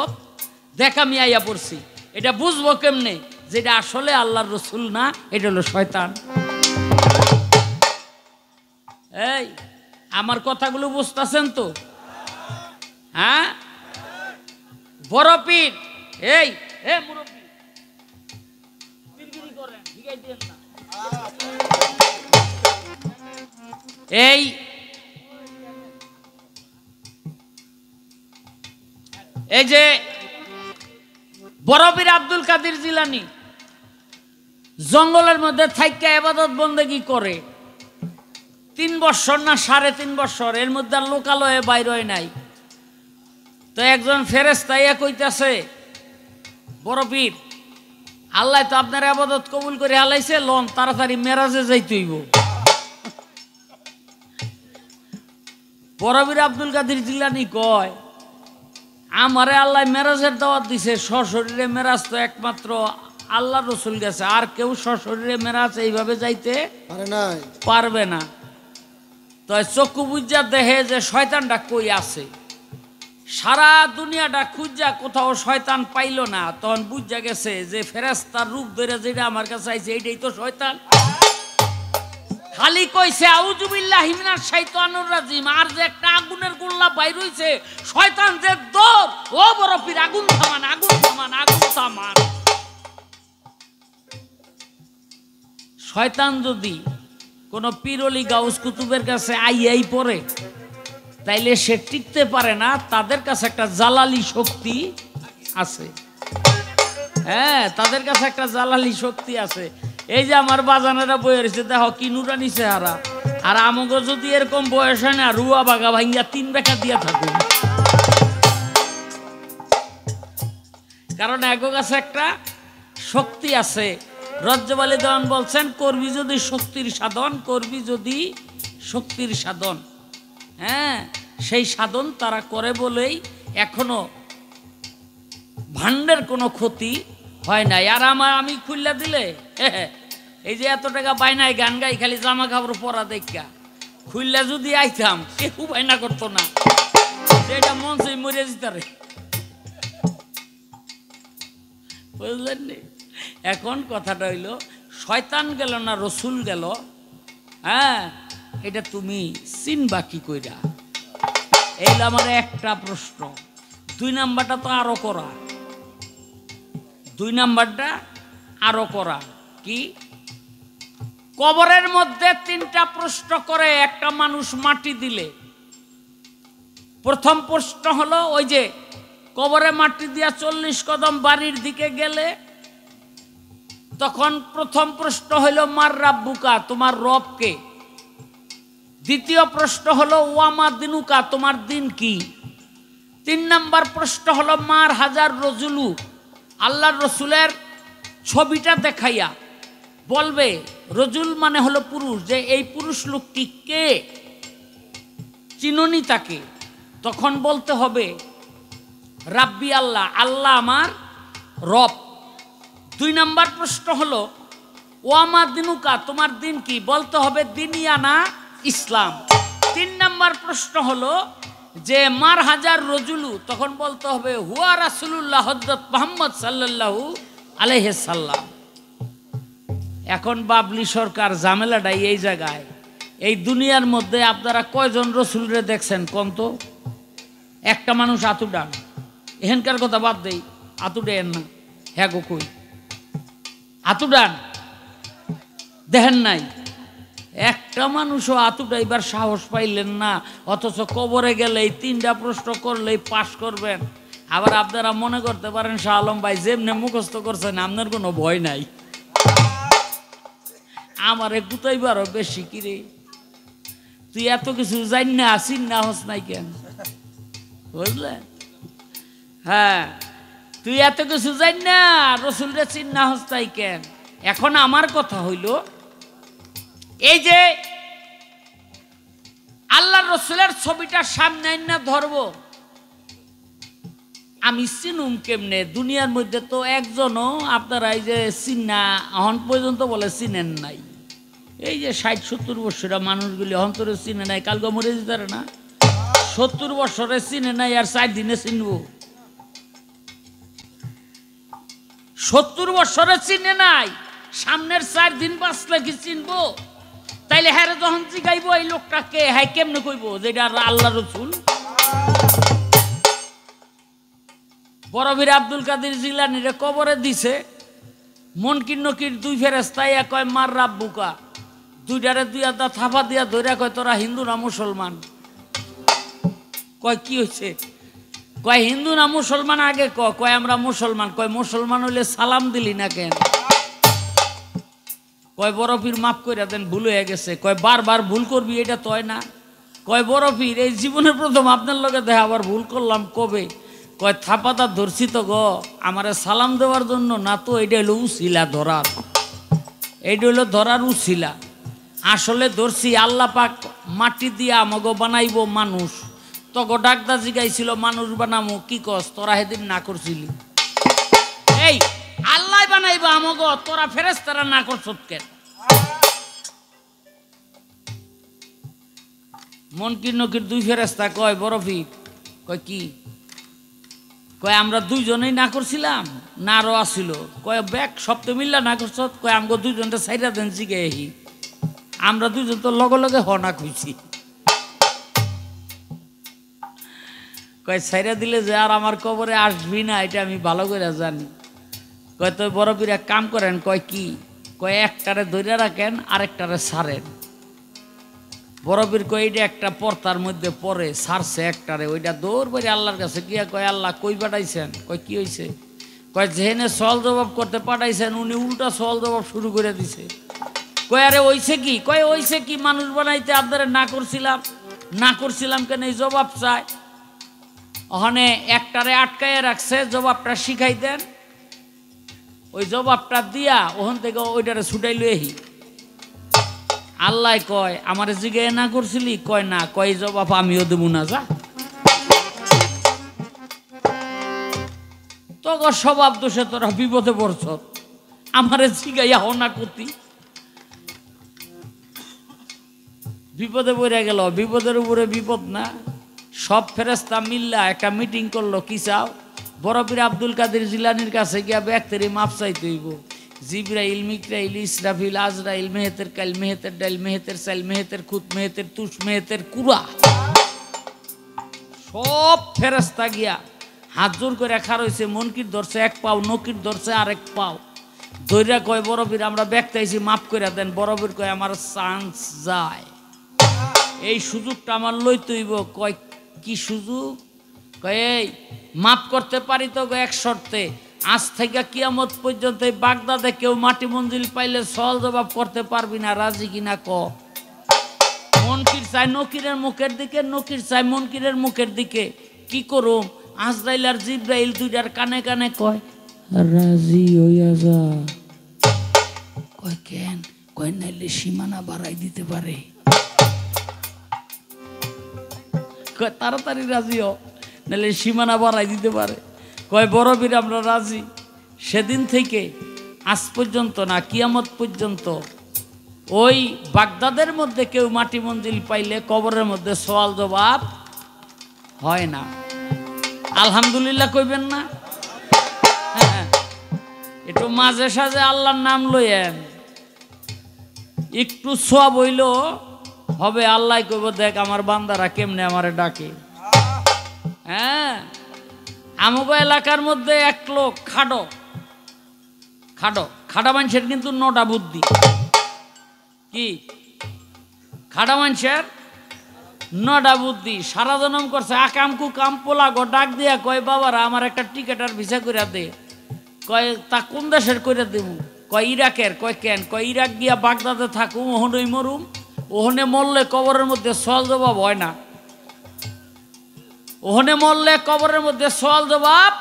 দেখ আমি আইয়া পড়ছি, এটা বুঝবো কেমনে যে এটা আসলে আল্লাহর রাসূল না, এটা হলো শয়তান? এই আমার কথাগুলো বুঝতেছেন তো? হ্যাঁ, বড় পীর, এই মুরব্বী কিরকিরি করেন, শিখাই দেন না। এই যে বড় পীর আব্দুল কাদের জিলানী জঙ্গলের মধ্যে থাইকা ইবাদত বন্দেগী করে 3 বছর না 3.5 বছর, এর মধ্যে আর লোকালয়ে বাইর হয় নাই। তো একজন ফেরেশতা ইয়া কইতাছে, বড় পীর আল্লাহ তো আপনার ইবাদত কবুল করে হালাইছে, লন তাড়াতাড়ি মেরাজে যাইতে হইব। বড় পীর আব্দুল কাদের জিলানী কয়, আমারে আল্লাহ মেরাজের দাওয়াত দিছে, সশরীরে মেরাজ তো একমাত্র আল্লাহ রসুল গেছে, আর কেউ সশরীরে মেরাজ এইভাবে যাইতে পারবে না। তো চক্ষু বুঝা দেখে যে শয়তানটা কই আছে, সারা দুনিয়াটা খুঁজা কোথাও শয়তান পাইল না। তখন বুঝা গেছে যে ফেরেশতার রূপ ধরে যেটা আমার কাছে আইছে এইটাই তো শয়তান। খালি কইছে আউযু বিল্লাহি মিনাশ শাইতানির রাজিম, আর যে একটা আগুনের গোল্লা বাইর হইছে, শয়তান যে দৌড়, ও বড় পীর আগুন থামান, আগুন থামান, আগুন থামান। শয়তান যদি কোন পীর ওলি গাউস কুতুবের কাছে আইয়াই পড়ে, তাইলে সে টিকতে পারে না, তাদের কাছে একটা জালালি শক্তি আছে। হ্যাঁ, তাদের কাছে একটা জালালি শক্তি আছে। এই যে আমার বাজানেরা বয়ে রয়েছে, দেখো কি নুরানি চেহারা, আর আমাকে যদি এরকম বয়স হয় না, রুয়া বাগা ভাঙ্গিয়া 3 বেকা দিয়া থাকুন। কারণ এক কাছে একটা শক্তি আছে। রজ্জব আলী দেওয়ান বলছেন, করবি যদি শক্তির সাধন, করবি যদি শক্তির সাধন। হ্যাঁ, সেই সাধন তারা করে বলেই এখনো ভান্ডের কোনো ক্ষতি হয় নাই। আর আমি খুললা দিলে এই যে এত টাকা বাইনায় গান গাই, খালি জামা কাপড় পরা দেখা খুললা যদি আইতাম, কেউ বাইনা করতো না, সেটা মন সেই মরে যেতারে, বুঝলেন? এখন কথাটা হইল, শয়তান গেল না রসুল গেল, হ্যাঁ, এটা তুমি চিনবা কি কইরা? এই আমার একটা প্রশ্ন। 2 নাম্বারটা তো আরো করা, 2 নাম্বারটা আরো করা কি? কবরের মধ্যে 3টা প্রশ্ন করে একটা মানুষ মাটি দিলে। প্রথম প্রশ্ন হলো, ওই যে কবরে মাটি দিয়া 40 কদম বাড়ির দিকে গেলে তখন প্রথম প্রশ্ন হলো, মার রাব্বুকা, তোমার রব কে? দ্বিতীয় প্রশ্ন হলো, ওয়ামা দিনুকা, তোমার দিন কি? 3 নাম্বার প্রশ্ন হলো, মার হাজার রজুলু, আল্লাহর রসুলের ছবিটা দেখাইয়া বলবে, রজুল মানে হলো পুরুষ, যে এই পুরুষ লোকটি কে, চিননি তাকে? তখন বলতে হবে, রাব্বি আল্লাহ, আল্লাহ আমার রব। 2 নাম্বার প্রশ্ন হলো, ওয়ামা দিনুকা, তোমার দিন কি? বলতে হবে দিনিয়ানা ইসলাম। 3 নাম্বার প্রশ্ন হলো যে মার হাজার রজুলু, তখন বলতে হবে হুয়া রাসূলুল্লাহ হযরত মুহাম্মদ সাল্লাল্লাহু আলাইহি সাল্লাম। এখন বাবলি সরকার ঝামেলাটাই এই জায়গায়, এই দুনিয়ার মধ্যে আপনারা কয়জন রসুলরে দেখছেন কোন তো? একটা মানুষ আতু ডান, এখানকার কথা বাদ দেই, আতু দেন না, হ্যাঁ গো কই আতু ডান দেখেন নাই? একটা মানুষও আতুটা এবার সাহস পাইলেন না, অথচ কবরে গেলে এই 3টা প্রশ্ন করলেই পাশ করবেন। আবার আপনারা মনে করতে পারেন শাহ আলম ভাই যেমনে মুখস্থ করছেন আপনার কোনো ভয় নাই, আমারে গুতাইবারও বেশি। কিরে তুই এত কিছু জান না, আসিন না হস নাই কেন? বুঝলেন? হ্যাঁ, তুই এত কিছু জান না, রসুলরে চিন্না হস তাই কেন? এখন আমার কথা হইল, এই যে আল্লাহ রসুলের ছবিটা সামনে না ধরবো, আমি চিনুম কেমনে? দুনিয়ার মধ্যে তো একজনও আপনারা এই যে চিন্না এখন পর্যন্ত বলে চিনেন নাই। এই যে 60-70 বছরের মানুষগুলি অন্তরে চিনে নাই, কালকে মরে যেতে পারে না। 70 বছরে চিনে নাই, আর 4 দিনে চিনবো? 70 বছরে চিনে নাই, সামনের 4 দিন বাঁচলে কি চিনবো? তাইলে হ্যাঁ যখন জিগাইব এই লোকটাকে, হ্যাঁ কেমনে কইব যেটা আল্লাহ রসুল? বড় পীর আব্দুল কাদের জিলানীরে কবরে দিছে, মুনকির নকির 2 ফেরেশতা কয় মার রাব্বুকা, 2টারে 2 আদা থাপা দিয়া ধরে কয় তোরা হিন্দু না মুসলমান? কয় কি হয়েছে? কয় হিন্দু না মুসলমান আগে কয় আমরা মুসলমান। কয় মুসলমান হইলে সালাম দিলি না কেন? কয় বড় পীর মাফ করে দেন, ভুল হয়ে গেছে। কয় বারবার ভুল করবি এটা তো হয় না। কয় বড় পীর এই জীবনের প্রথম আপনার লগে দেখা, আবার ভুল করলাম কবে? কয় থাপাতা ধরছি তো গো, আমারে সালাম দেওয়ার জন্য না, তো এইটা হলো উছিলা ধরার, এইটা হলো ধরার উছিলা। আসলে ধরছি আল্লাহ পাক মাটি দিয়া আমাগো বানাইবো মানুষ, তগো ডাকদা জিগাইছিল মানুষ বানামো, কি কস তোরা সেদিন না করছিলি? এই আল্লাহ বানাইবো আমাগো, তোরা ফেরেশতারা না করছত কেন? মনকির নকির দুই ফেরেশতা কয় বড় পীর, কয় কি? কয় আমরা দুইজনেই না করছিলাম না আরো আসিল? কয় ব্যাগ সপ্তাহ মিল্লা না করছ? কয় আমগো দুইজনটা সাইরা দেন জিগে এহি, আমরা দুইজন তো লগে লগে হনা খুঁজছি। কয় সাইরা দিলে যে আর আমার কবরে আসবি না, এটা আমি ভালো করে জানি। কয় তো বড় পীর এক কাম করেন। কয় কি? কয় একটারে ধরে রাখেন আরেকটারে সারেন। বড় পীর কয় এইটা একটা পর্তার মধ্যে পরে সারছে একটারে, ওইটা দৌড় বাড়ি আল্লাহর কাছে গিয়া কয় আল্লাহ কই পাঠাইছেন? কয় কি হয়েছে? কয় যেহেনে সওয়াল জবাব করতে পাঠাইছেন উনি উল্টা সওয়াল জবাব শুরু করে দিছে। কয় আরে ওইছে কি? কয় ওইছে কি, মানুষ বানাইতে আপনারা না করছিলাম কেন এই জবাব চায়। ওখানে একটারে আটকাইয়া রাখছে, জবাবটা শিখাই দেন, ওই জবাবটা দিয়া ওখান থেকে ওইটারে ছুটাই লইহি। আল্লাহ কয় আমারে জিগে না করছিলি? কয় না। কয় জবাব আমিও দেবো না, যা। তখন স্বভাব দোষে তোরা বিপদে পড়ছ, আমারে জিগাইয়া হনা করতি। বিপদে পড়ে গেল, বিপদের উপরে বিপদ না। সব ফেরেশতা মিল্লা একটা মিটিং করলো, কি চাও? বড় পীর আব্দুল কাদের জিলানির কাছে গিয়া ব্যক্তির মাপ চাইতে হইব। জিবরাইল, মিকরাইল, ইসরাফিল, আজরাইল, মেহেতের কাইল, মেহেতের ডাইল, মেহেতের চাইল, মেহেতের খুত, মেহেতের তুষ, মেহেতের কুড়া, সব ফেরেশতা গিয়া হাত জোর করে খার হয়েছে। মনকির ধরছে এক পাও, নকির ধরছে আরেক পাও, ধৈর্য কয় বড় পীর আমরা ব্যক্ত আইছি, মাফ করে দেন। বড় পীর কয় আমার চান্স যায়, এই সুযোগটা আমার লইতে হইব। কয় কি সুযোগ? কয় এই মাফ করতে পারি তো এক শর্তে, আজ থেকে কিয়ামত পর্যন্ত এই বাগদাদে কেউ মাটি মঞ্জিল পাইলে সওয়াল জবাব করতে পারবি না, রাজি কিনা ক? মনকির চাই নকিরের মুখের দিকে, নকির চাই মনকিরের মুখের দিকে। কি করুম? আজরাইল আর জিব্রাইল দুইটার কানে কানে কয় রাজি হইয়া যা। কয় কেন? কয় নাইলে সীমানা বাড়াই দিতে পারে। কয় তাড়াতাড়ি রাজি হ, নাহলে সীমানা বাড়াই দিতে পারে। কয় বড় পীর আমরা রাজি। সেদিন থেকে আজ পর্যন্ত না, কিয়ামত পর্যন্ত ওই বাগদাদের মধ্যে কেউ মাটি মঞ্জিল পাইলে কবরের মধ্যে সওয়াল জবাব হয় না। আলহামদুলিল্লাহ কইবেন না? হ্যাঁ, একটু মাঝে সাঝে আল্লাহর নাম লইয়েন, একটু সওয়াব হইল হবে। আল্লাহ কইব দেখ আমার বান্দারা কেমনে আমারে ডাকে। হ্যাঁ, আমগো এলাকার মধ্যে এক লোক খাডা মানুষের কিন্তু 9টা বুদ্ধি। কি খাডা মানুষের 9টা বুদ্ধি। সারা জনম করছে আকাম কুকাম, পোলা গো ডাক দিয়া কয় বাবারা আমার একটা টিকেট আর ভিসা করে দে। কয় তা কোন দেশের করে দেব? কয় ইরাকের। কয় কেন? কয় ইরাক গিয়া বাগদাদে থাকুম, ওহনই মরুম, ওহনে মরলে কবরের মধ্যে সওয়াল জবাব হয় না। ওহনে মরলে কবরের মধ্যে সওয়াল জবাব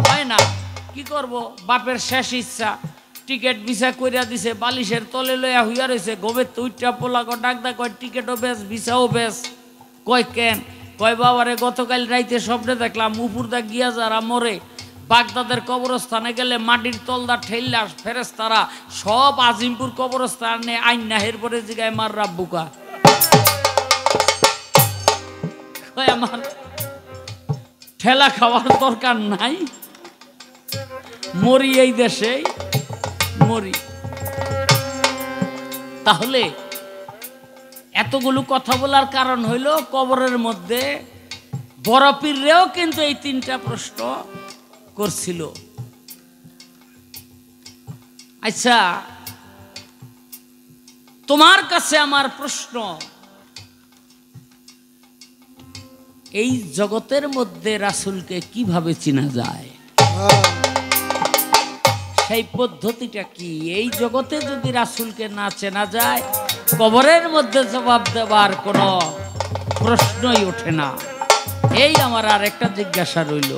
হয় না। কি করব? বাপের শেষ ইচ্ছা, টিকেট ভিসা কইরা দিছে, বালিশের তলে লইয়া হইয়া রয়েছে। গোবের তো উইটা পোলা গো ডাকদা কয় টিকেটও বেশ, ভিসাও বেশ। কয় কেন? কয় বাবারে গতকাল রাইতে স্বপ্নে দেখলাম উপরদা গিয়া যারা মরে বাগদাদের কবরস্থানে গেলে মাটির তলদা ঠেললা ফেরেশতারা সব আজিমপুর কবরস্থানে আইন এরপরে জিগায় মার রাব্বুকা। কয় আমার ঠেলা খাওয়ার দরকার নাই, মরি এই দেশেই মরি। তাহলে এতগুলো কথা বলার কারণ হইল কবরের মধ্যে বড় পীররেও কিন্তু এই 3টা প্রশ্ন করছিল। আচ্ছা, তোমার কাছে আমার প্রশ্ন, এই জগতের মধ্যে রাসূলকে কিভাবে চেনা যায়, সেই পদ্ধতিটা কি? এই জগতে যদি রাসূলকে না চেনা যায়, কবরের মধ্যে জবাব দেওয়ার কোনো প্রশ্নই ওঠে না। এই আমার আর একটা জিজ্ঞাসা রইল,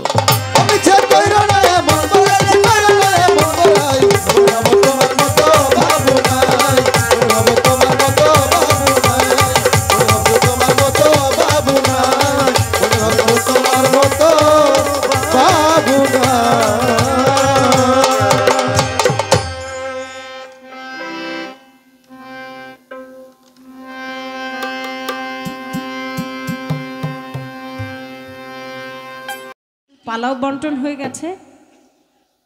আমি ছেড় কইরো না এমন বলাই, কইরো না এমন বলাই, বলবো তোমার মতো বাবু নাই, বলবো তোমার মতো বাবু নাই, বলবো তোমার মতো বাবু নাই, বলবো তোমার মতো বাবু নাই।
পালাও বন্টন হয়ে গেছে।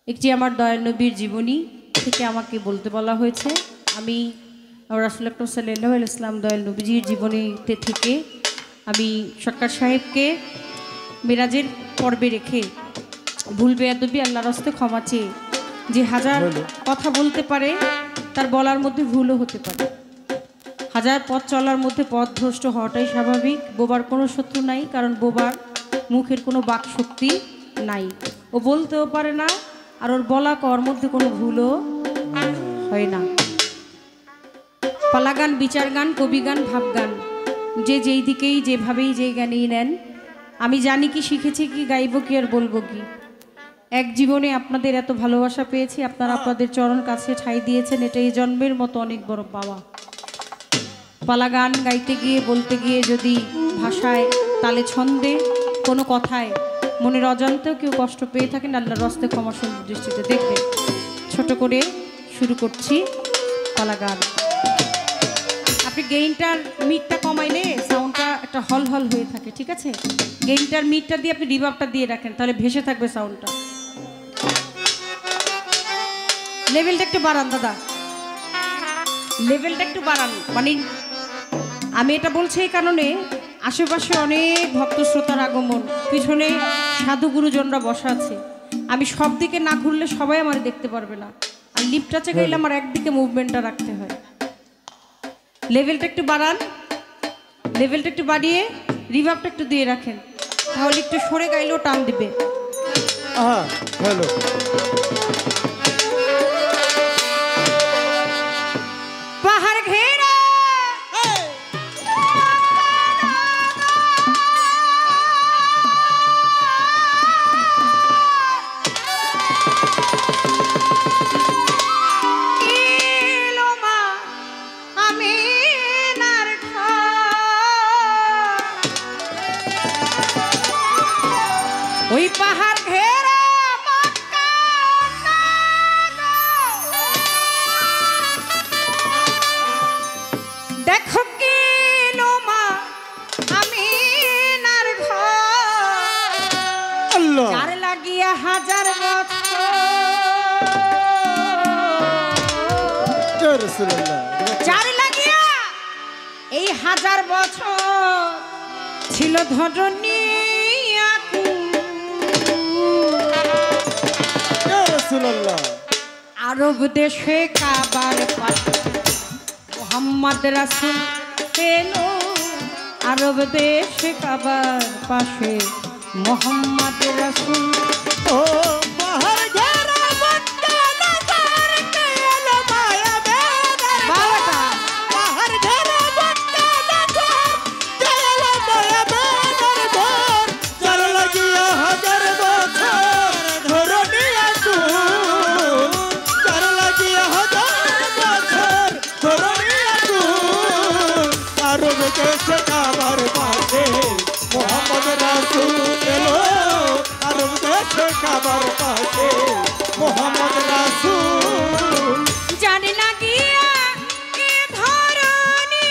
একটি আমার দয়াল নবীর জীবনী থেকে আমাকে বলতে বলা হয়েছে। আমি রাসূল আকরাম সাল্লাল্লাহু আলাইহি ওয়াসাল্লাম দয়াল নবীজির জীবনীতে থেকে আমি সরকার সাহেবকে মেরাজের পর্বে রেখে ভুল বেয়াদবি আল্লাহর হস্তে ক্ষমা চেয়ে, যে হাজার কথা বলতে পারে তার বলার মধ্যে ভুলও হতে পারে, হাজার পথ চলার মধ্যে পথভ্রষ্ট হওয়াটাই স্বাভাবিক। বোবার কোনো শত্রু নাই, কারণ বোবার মুখের কোনো বাক শক্তি নাই, ও বলতেও পারে না, আর ওর বলা কর মধ্যে কোনো ভুলও হয় না। পালাগান, বিচার গান, কবিগান, ভাবগান, যে যেই দিকেই যেভাবেই যেই গানেই নেন, আমি জানি কি শিখেছি কি গাইব কি আর বলবো কি। এক জীবনে আপনাদের এত ভালোবাসা পেয়েছি, আপনারা আপনাদের চরণ কাছে ঠাঁই দিয়েছেন, এটা এই জন্মের মতো অনেক বড় পাওয়া। পালা গান গাইতে গিয়ে বলতে গিয়ে যদি ভাষায়, তালে, ছন্দে, কোনো কথায় মনের অজান্তেও কেউ কষ্ট পেয়ে থাকেন, আল্লাহর হস্তে ক্ষমা সুন্দর দৃষ্টিতে দেখবেন। ছোট করে শুরু করছি পালা গান। আপনি গেইনটার মিটটা কমাইলে সাউন্ডটা একটা হল হল হয়ে থাকে, ঠিক আছে? গেইনটার মিটটা দিয়ে আপনি রিভার্বটা দিয়ে রাখেন, তাহলে ভেসে থাকবে সাউন্ডটা। লেভেলটা একটু বাড়ান দাদা, লেভেলটা একটু বাড়ান। মানে আমি এটা বলছি এই কারণে, আশেপাশে অনেক ভক্ত শ্রোতার আগমন, পিছনে সাধু গুরুজনরা বসা আছে, আমি সব দিকে না ঘুরলে সবাই আমার দেখতে পারবে না, আর লিপটাচে গাইলে আমার একদিকে মুভমেন্টটা রাখতে হয়। লেভেলটা একটু বাড়ান, লেভেলটা একটু বাড়িয়ে রিভার্বটা একটু দিয়ে রাখেন, তাহলে একটু সরে গাইলেও টান দিবে।
হ্যালো,
পাহাড় ঘেরা ওই পাহাড় ঘেরা মক্কা, দেখো কি লোমা আমিনার ঘর,
আল্লাহ
যার লাগিয়া হাজার বছর,
জয় রাসূলুল্লাহ,
যার লাগিয়া এই হাজার বছর ছিল ধরনী আরব দেশে কাবার পাশে মোহাম্মদ রাসূল এলো, আরব দেশে কাবার পাশে মোহাম্মদ রাসূল।
ও পাহাড় ঘেরা মক্কা নগর কে এলো মায়া বেদার,
বাবাটা
পাহাড় ঘেরা মক্কা নগর কে এলো মায়া বেদার ঘর, যার লাগিয়া হাজার বছর ধরনী আগুন, যার লাগিয়া হাজার বছর ধরনী আগুন, আরব দেশে কাবার পাশে মোহাম্মদ রাসূল এলো, আরব দেশে কাবার পাশে মোহাম্মদ রাসূল।
জানি না গিয়া এ ধরনী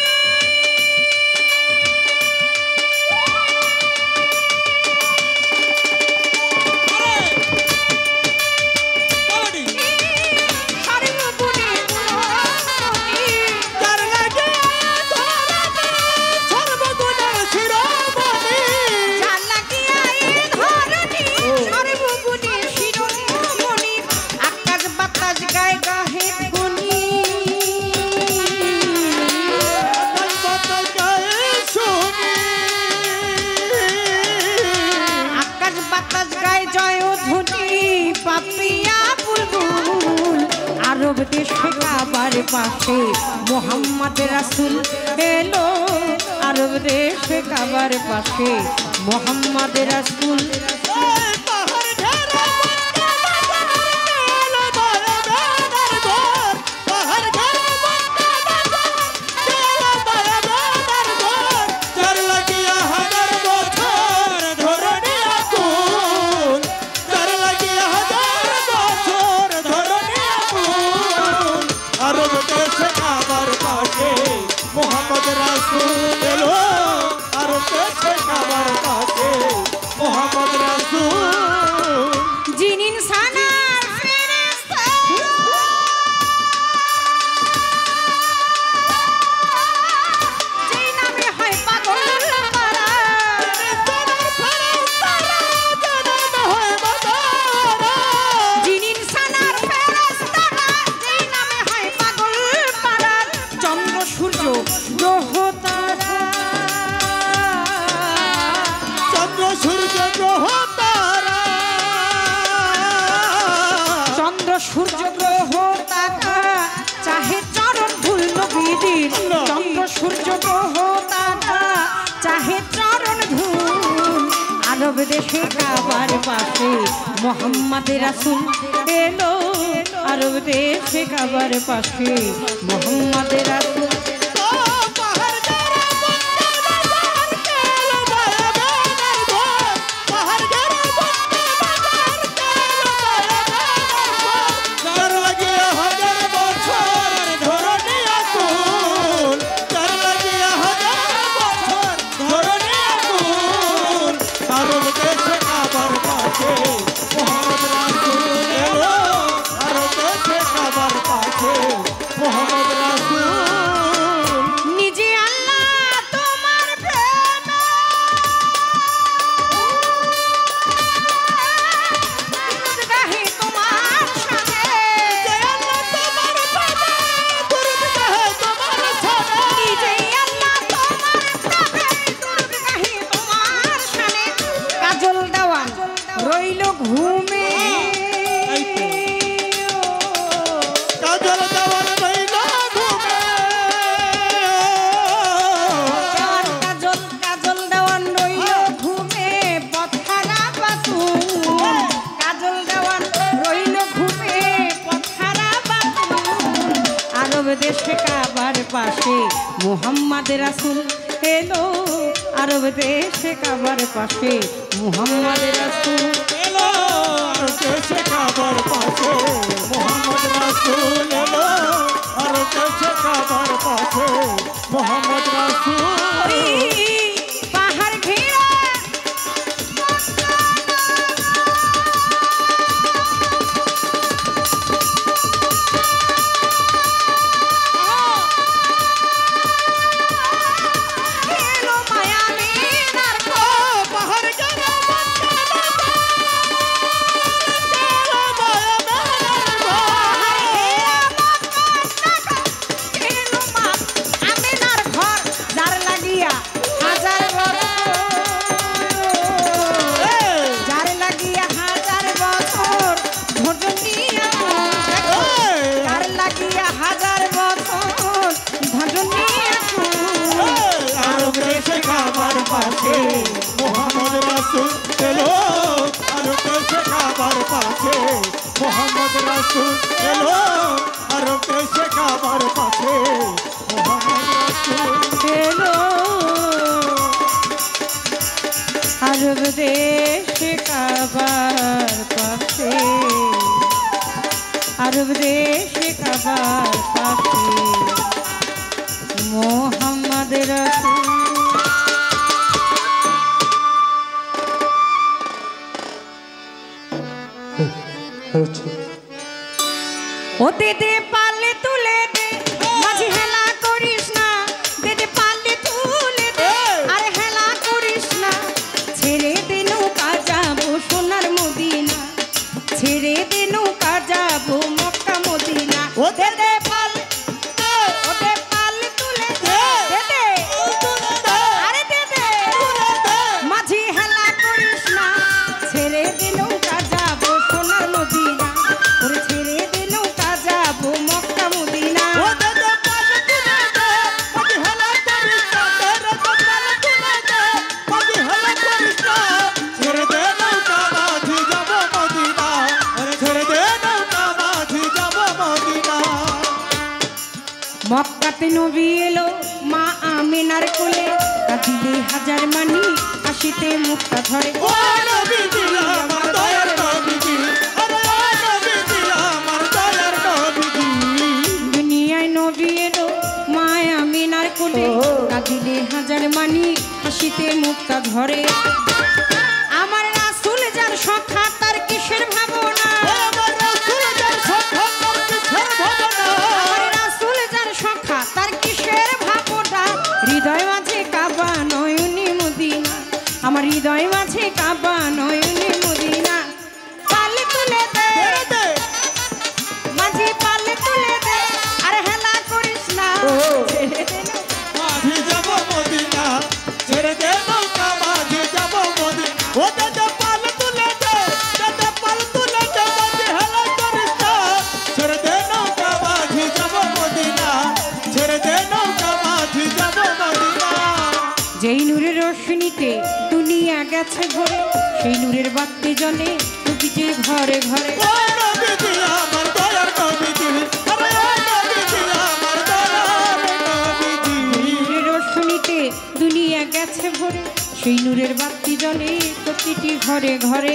সর্বগুণে গুণময়ী,
যার লাগিয়া ধরনী সর্বগুণে শিরোমণি,
যার লাগিয়া এ ধরনী সর্বগুণে শিরোমণি, দেশে কাবার পাশে মোহাম্মদ রাসূল এলো আরব দেশে কাবার পাশে মোহাম্মদ রাসূল
মোহাম্মদ রাসূল এলো আরব দেশে কাবার পাশে মোহাম্মদ রাসূল
জিন ইনসানার ফেরেশতা যেই নামে হয় পাগল পারা জিন ইনসানার ফেরেশতা যেই নামে হয় পাগল পারা চন্দ্র সূর্য গ্রহ তারা
চন্দ্র সূর্য গ্রহ তারা
চন্দ্র সূর্য গ্রহ তারা চাহে চরণ ধুল নবীর চন্দ্র সূর্য গ্রহ তারা চাহে চরণ ধুল আরব দেশে কাবার পাশে মোহাম্মদ রাসূল এলো আরব দেশে কাবার পাশে মোহাম্মদ রাসূল
মোহাম্মদ রাসূল
নিজে আল্লাহ তোমার প্রেমে দুরূদ গাহে তোমার শানে নিজে আল্লাহ তোমার প্রেমে দুরূদ গাহে তোমার শানে কাজল দেওয়ান রইল ঘুমে
কাজল দেওয়ান রইল ঘুমে
কাজল কাজল দেওয়ান রইল ঘুমে পথহারা বাতুল কাজল দেওয়ান রইল ঘুমে পথহারা বাতুল আরব দেশে কাবার পাশে মোহাম্মদ রাসূল এলো আরব দেশে কাবার পাশে মোহাম্মদ রাসূল
এলো আরব দেশে কাবার পাশে মোহাম্মদ রাসূল এলো আরব দেশে কাবার পাশে মোহাম্মদ রাসূল
পাহাড় ঘেরা এলো মায়ামিনার
পাহাড় গেরা
আমিনার ঘর যার লাগিয়া হাজার যার লাগিয়া হাজার বছর ভজনিয়া যার লাগিয়া হাজার বছর ভজনিয়া
আরব দেশে কাবার পাশে মোহাম্মদ রাসূল এলো আরব দেশে কাবার পাশে মোহাম্মদ রাসূল এলো আরব দেশে কাবার পাশে মোহাম্মদ রাসূল
এলো আরব দেশে কাবার পাশে আরব দেশে কাবার পাশে মোহাম্মদ রাসূল ও দে পালে তুলে দে মাঝি হেলা করিস না দে পালে তুলে দে আরে হেলা করিস না ছেড়ে দে নৌকা যাবো সোনার মদিনা ছেড়ে দে নৌকা যাবো মক্কা মদিনা ও দে পালে তুলে দে আরে দে মাঝি হেলা করিস না ছেড়ে দে নৌকা যাবো সোনার মদিনা ওরে ছেড়ে দে নৌকা যাবো মক্কাতে নবী এলো মা আমিনার কোলে, কাঁদিলে হাজার মানি হাসিতে মুখটা ধরে।
ও নবীজি আমার দয়ার নবীজি, আরে ও নবীজি আমার দয়ার নবীজি।
দুনিয়ায় নবী এলো মা আমিনার কোলে, কাঁদিলে হাজার মানি হাসিতে মুখটা ধরে। আমার রাসূল যার সখা তার কিসের ভাবনা,
আমার রাসূল যার সখা তার কিসের ভাবনা,
আমার রাসূল যার সখা তার কিসের ভাবনা। হৃদয় মাঝে কাবা নয়নে মদিনা, আমার হৃদয় মাঝে কাবা নয়নে মদিনা। পালে তুলে দে
দে
মাঝে, পালে তুলে দে, আর হেলা করিস না। ছেড়ে দে না।
মাঝি যাব মদিনা, ছেড়ে দে নৌকা মাঝি যাব মদিনা। ও দাদা পাল তুলে দে, দাদা পাল তুলে দে, মাঝি হেলা করিস না। ছেড়ে দে নৌকা মাঝি যাব মদিনা, ছেড়ে দে নৌকা মাঝি যাব মদিনা।
যেই নূরের রোশনীতে দুনিয়া গেছে ভরে, সেই নূরের বাতি জ্বলে নবীজির ঘরে ঘরে।
ও নবীজি আমার দয়ার নবীজি, আরে ও নবীজি আমার দয়ার নবীজি।
নূরের রোশনীতে দুনিয়া গেছে ভরে, সেই নূরের বাতি জ্বলে প্রতিটি ঘরে ঘরে।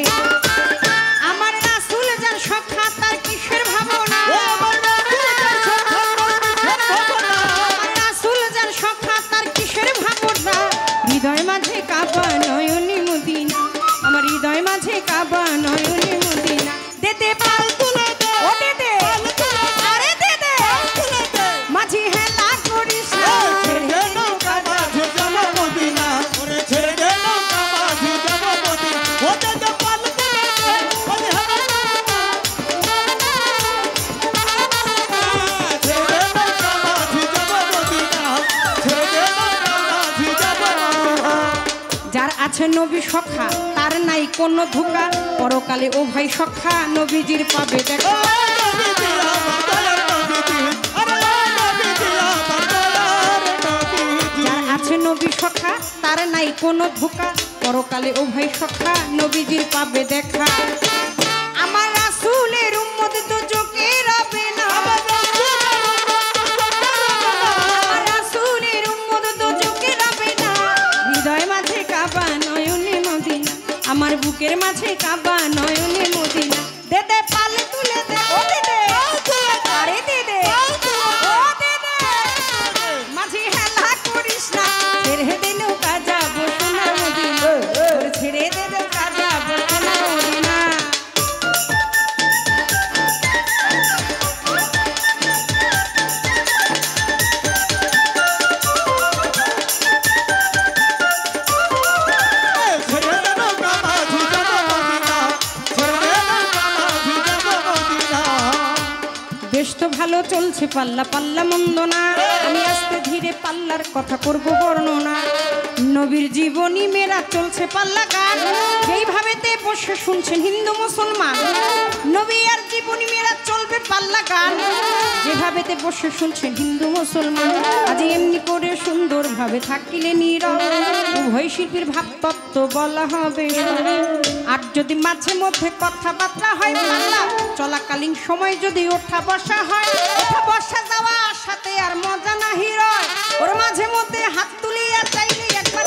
আমার রাসূল যার সখা তার কিসের ভাবনা,
ও আমার রাসূল যার সখা তার কিসের ভাবনা,
আমার রাসূল যার সখা তার কিসের ভাবনা। হৃদয় মাঝে কাবা নয়নে মদিনা, আমার হৃদয় মাঝে কাবা নয়নে মদিনা। দে দে পাল তুলে দে, ও দে দে, আরে দে দে, মাঝি হেলা করিস না।
ছেড়ে দে নৌকা মাঝি যাব মদিনা, ওরে ছেড়ে দে নৌকা মাঝি যাব মদিনা। ও দাদা পাল তুলে দে, ওরে হেলা ছেড়ে দে নৌকা মাঝি যাব মদিনা, ছেড়ে দে নৌকা মাঝি যাব মদিনা।
যার আছে নবী সখা তার নাই কোনো ধোঁকা, পরকালে ও ভাই সখা নবীজির পাবে দেখা।
ও নবীজি আমার দয়ার নবীজি, আরে ও নবীজি আমার দয়ার নবীজি।
যার আছে নবী সখা তার নাই কোনো ধোঁকা, পরকালে ও ভাই সখা নবীজির পাবে দেখা। আমার রাসূলের উম্মত দোজখে রবে না, আমার রাসূলের উম্মত দোজখে রবে না। হৃদয় মাঝে কাবা নয়নে মদিনা, আমার বুকের মাঝে কাবা নয়নে মদিনা। দে দে পালে তুলে দে, ও দে দে, আরে দে দে, ও দে দে, মাঝে হেলা করিস না। ছেড়ে দে নৌকা যাবো সোনার মদিনা, তোর ছেড়ে দে নৌকা যাবো সোনার মদিনা।
ছেড়ে দে নৌকা মাঝি যাব মদিনা, ছেড়ে দে নৌকা মাঝি যাব মদিনা।
বেশ তো ভালো চলছে পাল্লা পাল্লা মন্দ না, আমি আস্তে ধীরে পাল্লার কথা করব বর্ণনা। নবীর জীবনী মেরা চলছে পাল্লা গান, যেইভাবেতে বসে শুনছেন হিন্দু মুসলমান। নবী আর জীবনী মেরা চলবে পাল্লা গান, যেভাবেতে বসে শুনছেন হিন্দু মুসলমান। আজ এমনি করে সুন্দরভাবে থাকিলে নীরব, উভয় শিল্পীর ভাবতত্ত্ব বলা হবে সরল। আর যদি মাঝে মধ্যে কথাবার্তা হয় পাল্লা চলাকালীন সময় যদি ওঠা বসা হয়, ওঠা বসা যাওয়া সাথে আর মজা নাহি রয়। ওর মাঝে মধ্যে হাত তুলিয়া চাইলে একবার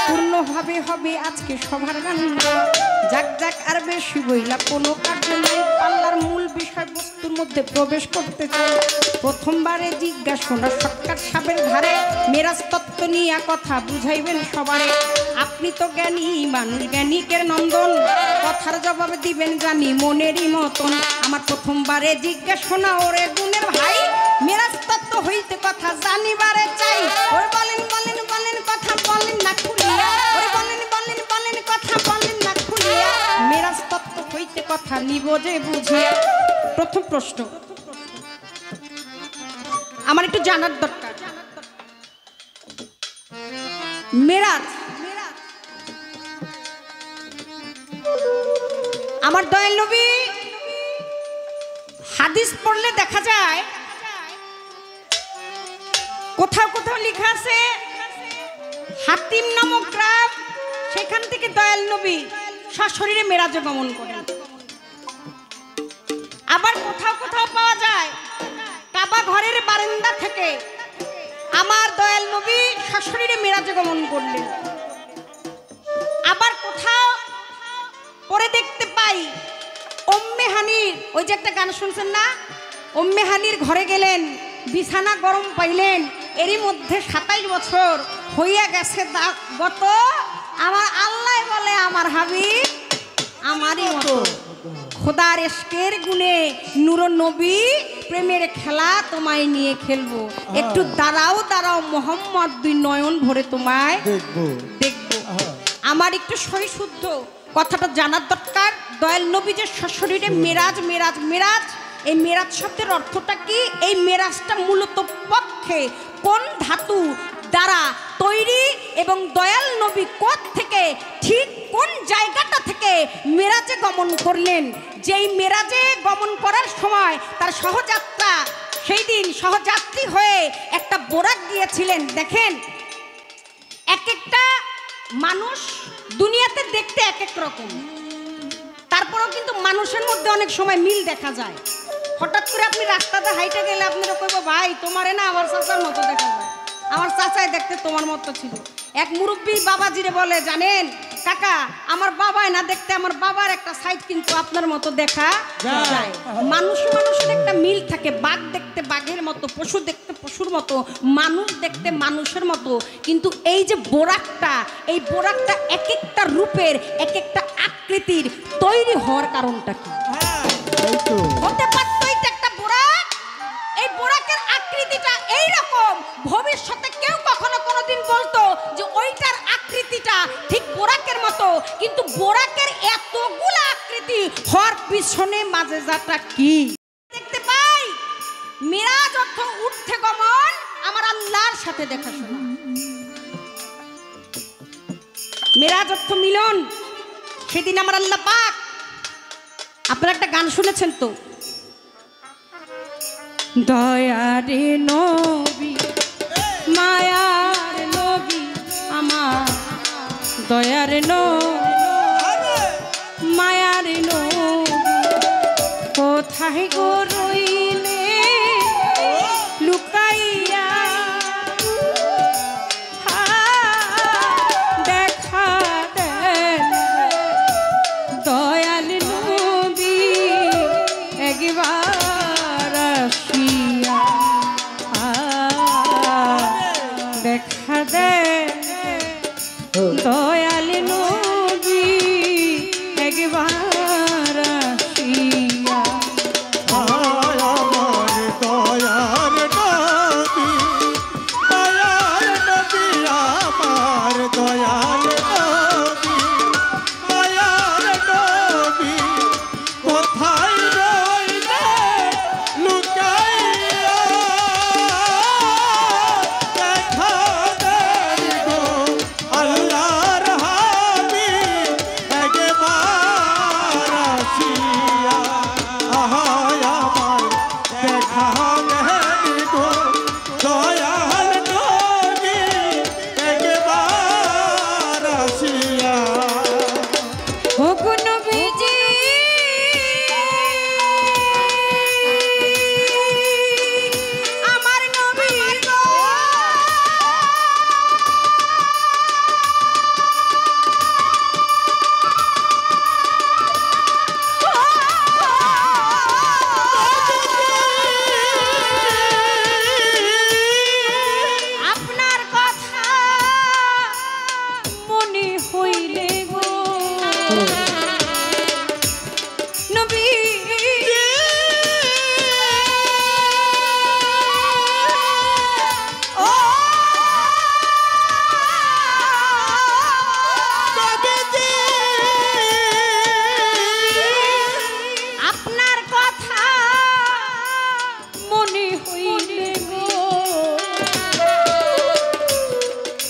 পূর্ণভাবে হবে আজকে সবার গান। যাক যাক আর বেশি বইলা কোনো কার্য নাই, পাল্লার মূল বিষয়বস্তুর মধ্যে প্রবেশ করতে চাই। প্রথমবারে জিজ্ঞাসা সরকার সাবের ধারে, মেরাজ তত্ত্ব নিয়ে কথা বুঝাইবেন সবারে। আপনি তো জ্ঞানী মানুষ, জ্ঞানীকের নন্দন, কথার জবাব দিবেন জানি মনেরই মতন। আমার প্রথমবারে জিজ্ঞাসা ওরে গুণের ভাই, মেরাজ তত্ত্ব হইতে কথা জানিবারে চাই। ওরে বলেন বলেন বলেন কথা বলেন না খুলিয়া, ওরে বলেন বলেন বলেন কথা বলেন না খুলিয়া। মেরাজ তত্ত্ব হইতে কথা নিব যে বুঝিয়া। প্রথম প্রশ্ন আমার একটু জানার দরকার, মেরাজ আমার দয়াল নবী হাদিস পড়লে দেখা যায় কোথাও কোথাও লেখা আছে হাতিম নামক গ্রাম, সেখান থেকে দয়াল নবী সশরীরে মেরাজে গমন করেন। আবার কোথাও কোথাও পাওয়া যায় কাবা ঘরের বারান্দা থেকে আমার দয়াল নবী সশরীরে মেরাজে গমন করলেন। আবার কোথাও পরে দেখতে পাই উম্মে হানির, ওই যে একটা গান শুনছেন না, উম্মে হানির ঘরে গেলেন, বিছানা গরম পাইলেন, এরই মধ্যে 27 বছর হইয়া গেছে গত। আমার আল্লাহ বলে আমার হাবিব আমারই মতো, খোদার এশকের গুণে নূর নবী প্রেমের খেলা তোমায় নিয়ে খেলবো, একটু দাঁড়াও দাঁড়াও মোহাম্মদ, দুই নয়ন ভরে তোমায় দেখবো। আমার একটু সহি শুদ্ধ কথাটা জানার দরকার। দয়াল নবী যে সশরীরে মেরাজ মেরাজ মেরাজ, এই মেরাজ শব্দের অর্থটা কি? এই মেরাজটা মূলত পক্ষে কোন ধাতু দ্বারা তৈরি এবং দয়াল নবী কোথ থেকে ঠিক কোন জায়গাটা থেকে মেরাজে গমন করলেন, যেই মেরাজে গমন করার সময় তার সহযাত্রা, সেই দিন সহযাত্রী হয়ে একটা বোরাক গিয়েছিলেন। দেখেন, এক একটা মানুষ দুনিয়াতে দেখতে এক এক রকম, তারপরেও কিন্তু মানুষের মধ্যে অনেক সময় মিল দেখা যায়। হঠাৎ করে আপনি রাস্তাতে হাইটে গেলে আপনারা কইব ভাই তোমারে না আমার চাচার মতো দেখা যায়, আমার চাচাই দেখতে তোমার মতো ছিল। এক মুরব্বী বাবাজিরে বলে, জানেন কাকা, আমার বাবাই না দেখতে আমার বাবার একটা সাইড কিন্তু আপনার মতো দেখা যায়। মানুষের একটা মিল থাকে, বাঘ দেখতে বাঘের মতো, পশু দেখতে পশুর মতো, মানুষ দেখতে মানুষের মতো। কিন্তু এই যে বোরাকটা, এই বোরাকটা এক একটা রূপের এক একটা আকৃতির তৈরি হওয়ার কারণটা কি? হতে পারত এটা একটা বোরাক, এই বোরাকের আকৃতিটা এইরকম, ভবিষ্যতে কেউ কখনো কোনোদিন বলতো যে ওইটার আকৃতিটা ঠিক বোরাকের মতো, কিন্তু বোরাকের এতগুলো আকৃতি হওয়ার পিছনে মাজেজাটা কি? দেখতে পাই মিরাজ অর্থ উঠতে গমন, আমার আল্লাহর সাথে দেখাশোনা। মিরাজ অর্থ মিলন। সেদিন আমার আল্লাহ পাক, আপনারা একটা গান শুনেছেন তো, দয়ারে নবী মায়ার নবী আমার, দয়ার নবী মায়ার নবী, কোথায় গো রইলে লুকাইয়া, দেখা দেন দয়াল নবী একবার আসিয়া, দেখা দেন দয়াল নবী একবার আসিয়া।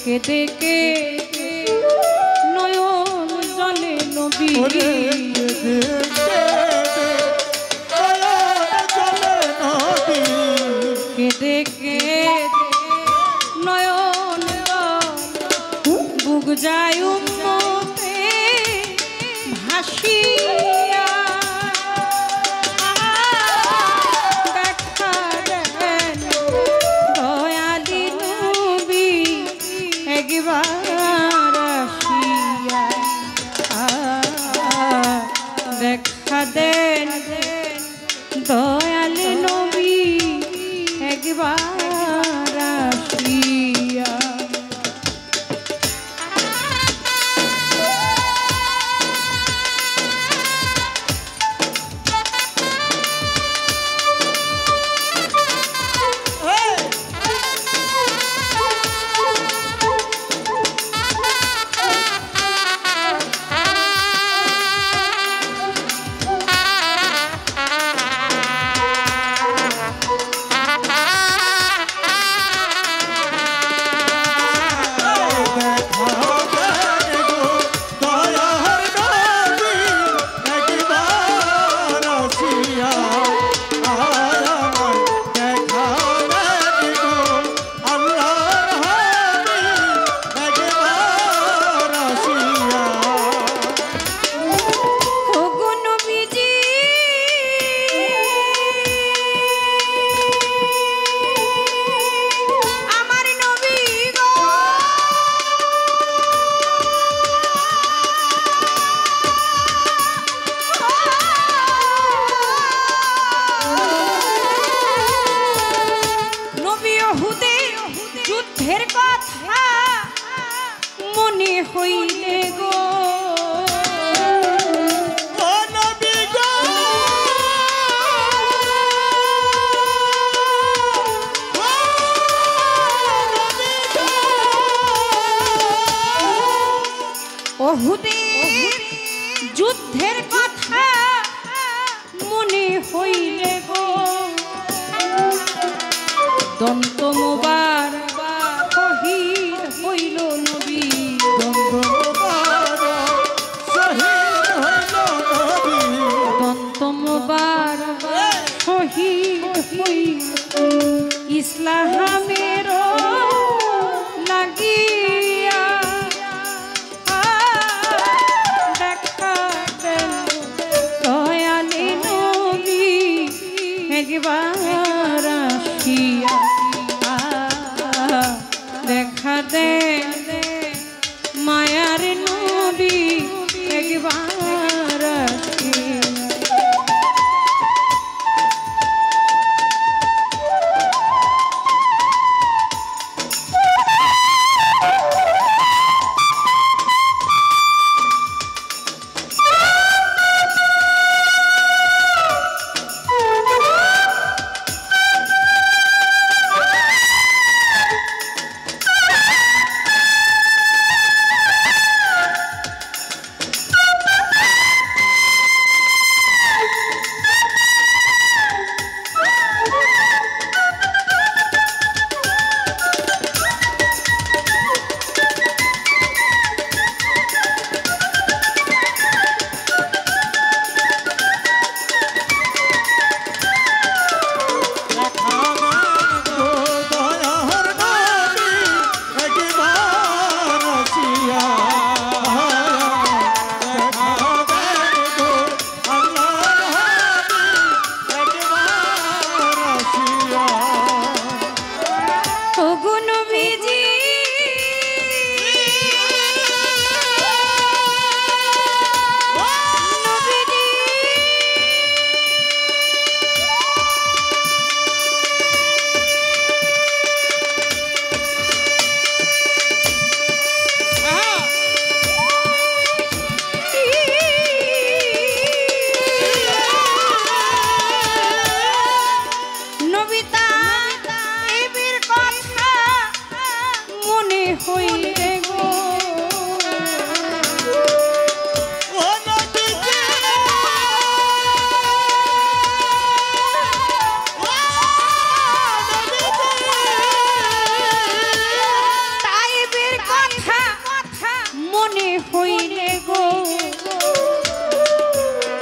কেঁদে কেঁদে নয়ন জলে নবী, কেঁদে কেঁদে নয়ন বুক যায় উম্মতে ভাসিয়া, দেখা দেন একবার আসিয়া। যুদ্ধের কথা মনে হইলে গো ওহুদের যুদ্ধের কথা মনে হইলে গো দন্ত মোবার শহীদ হইল নবী, দন্ত মোবার শহীদ হইল ইসলামের লাগিয়া। দেখা দেন দয়ালে নবী একবার আসিয়া, দেখা দে মায়ার নবী একবার আসিয়া।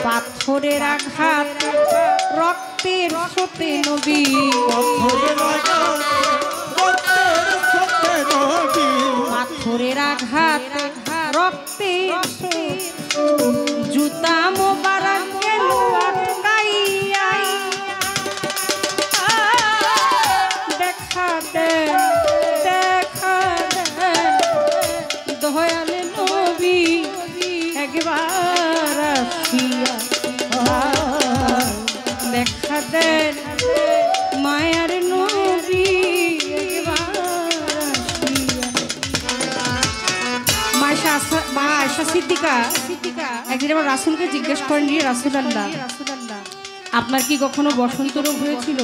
পাথরের আঘাত রক্তের স্রোতে নবী, পাথরের আঘাত রক্তের জুতা মোবারক গেল আটকাইয়া। দেখা দেন দেখা দেন দয়ালে নবী একবার আসিয়া, দেখা দেন মায়ার নবী মা আয়েশা সিদ্দিকা একদিন আমার রাসূলকে জিজ্ঞেস করেন, রে রাসূলুল্লাহ, আপনার কি কখনো বসন্ত রোগ হয়েছিল?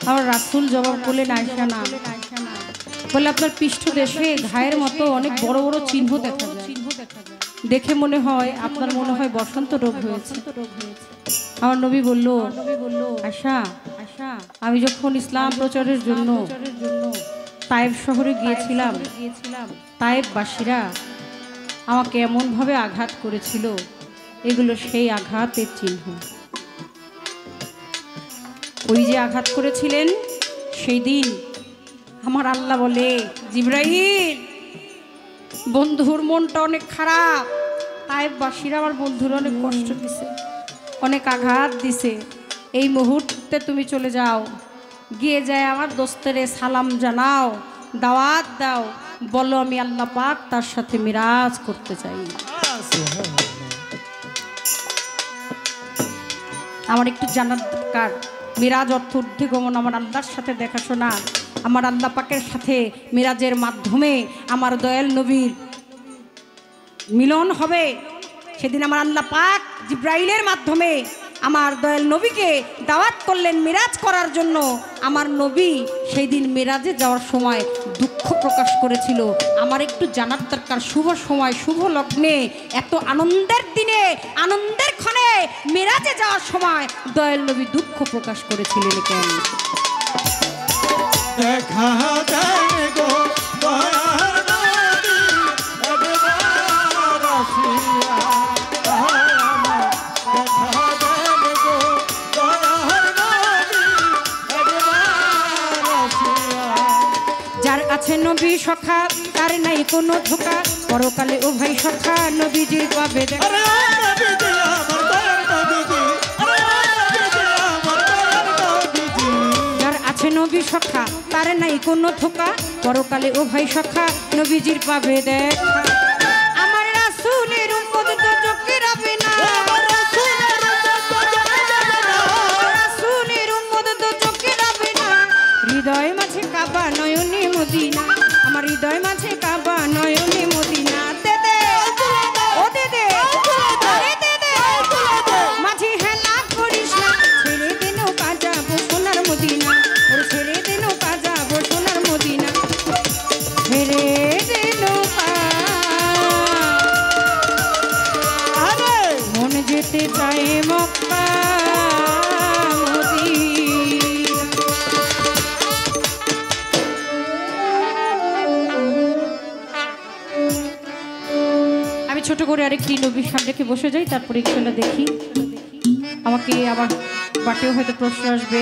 আমার রাসূল জবাব করলেন, আয়েশা না। বলে আপনার পৃষ্ঠদেশে ঘায়ের মতো অনেক বড় বড় চিহ্ন দেখা যায়, দেখে মনে হয় আপনার মনে হয় বসন্ত রোগ হয়েছে। আমার নবী বলল, আয়েশা আমি যখন ইসলাম প্রচারের জন্য তায়েব শহরে গিয়েছিলাম, তায়েববাসীরা আমাকে এমনভাবে আঘাত করেছিল, এগুলো সেই আঘাতের চিহ্ন। ওই যে আঘাত করেছিলেন সেই দিন আমার আল্লাহ বলে, জিবরাইল বন্ধুর মনটা অনেক খারাপ, তায়েববাসীরা আমার বন্ধুর অনেক কষ্ট দিছে, অনেক আঘাত দিছে, এই মুহূর্তে তুমি চলে যাও, গিয়ে যায় আমার দোস্তেরে সালাম জানাও, দাওয়াত দাও, বলো আমি আল্লাহ পাক তার সাথে মিরাজ করতে চাই। আমার একটু জানার দরকার, মিরাজ অর্থ ঊর্ধ্বে গমন, আমার আল্লাহর সাথে দেখাশোনা, আমার আল্লাহ পাকের সাথে মিরাজের মাধ্যমে আমার দয়াল নবীর মিলন হবে। সেদিন আমার আল্লাহ পাক জিব্রাইলের মাধ্যমে আমার দয়াল নবীকে দাওয়াত করলেন মিরাজ করার জন্য। আমার নবী সেই দিন মিরাজে যাওয়ার সময় দুঃখ প্রকাশ করেছিল। আমার একটু জানার দরকার, শুভ সময় শুভ লগ্নে এত আনন্দের দিনে আনন্দের ক্ষণে মিরাজে যাওয়ার সময় দয়াল নবী দুঃখ প্রকাশ করেছিলেন কেন?
দেখা যায় গো দয়ার নবী একবার আসিয়া, দেখা যায় গো দয়ার নবী একবার আসিয়া।
যার আছে নবী সখা তার নাই কোনো ধোকা, পরকালে ও ভাই সখা নবীজির পাবে দেখা।
আরে ও নবীজি আমার দয়ার নবীজি, আরে ও নবীজি আমার দয়ার নবীজি।
যার আছে নবী সখা তার নাই কোনো ধোকা, পরকালে ও ভাই সখা নবীজির পাবে দেখা। আমার রাসূলের উম্মত তো চোখে রাবে না, রাসূলের উম্মত তো চোখে রাবে না, হৃদয় মাঝে কাবা নয়নে মদিনা, আমার হৃদয় মাঝে কাবা নয়নে মদিনা। দে দে ও দে দে আরে দে দে মাঝে হেলা করিস না, ছেড়ে দে নৌকা যাবো সোনার মদিনা, ওর ছেড়ে দে নৌকা যাবো সোনার মদিনা, ছেড়ে দে নৌকা।
আরে
মন যেতে চায় মক্কা মদিনা। আমি ছোট করে আরেকটি নবীর সামনে রেখে বসে যাই, তারপরে ইনশাল্লাহ দেখি আমাকে আবার বাটেও হয়তো প্রশ্ন আসবে,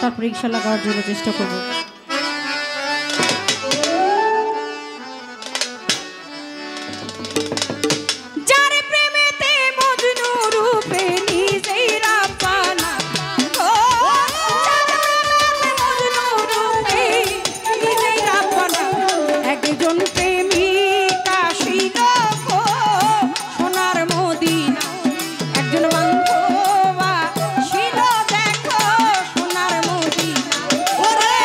তারপরে ইনশাল্লাহ গাওয়ার জন্য চেষ্টা করব। যার প্রেমেতে মজনু রূপে নিজেই রাব্বানা, ও যার প্রেমেতে মজনু রূপে নিজেই রাব্বানা, একজন প্রেমিক আসিল গো সোনার মদিনা, একজন বান্ধব আসিল দেখো সোনার মদিনা। ওরে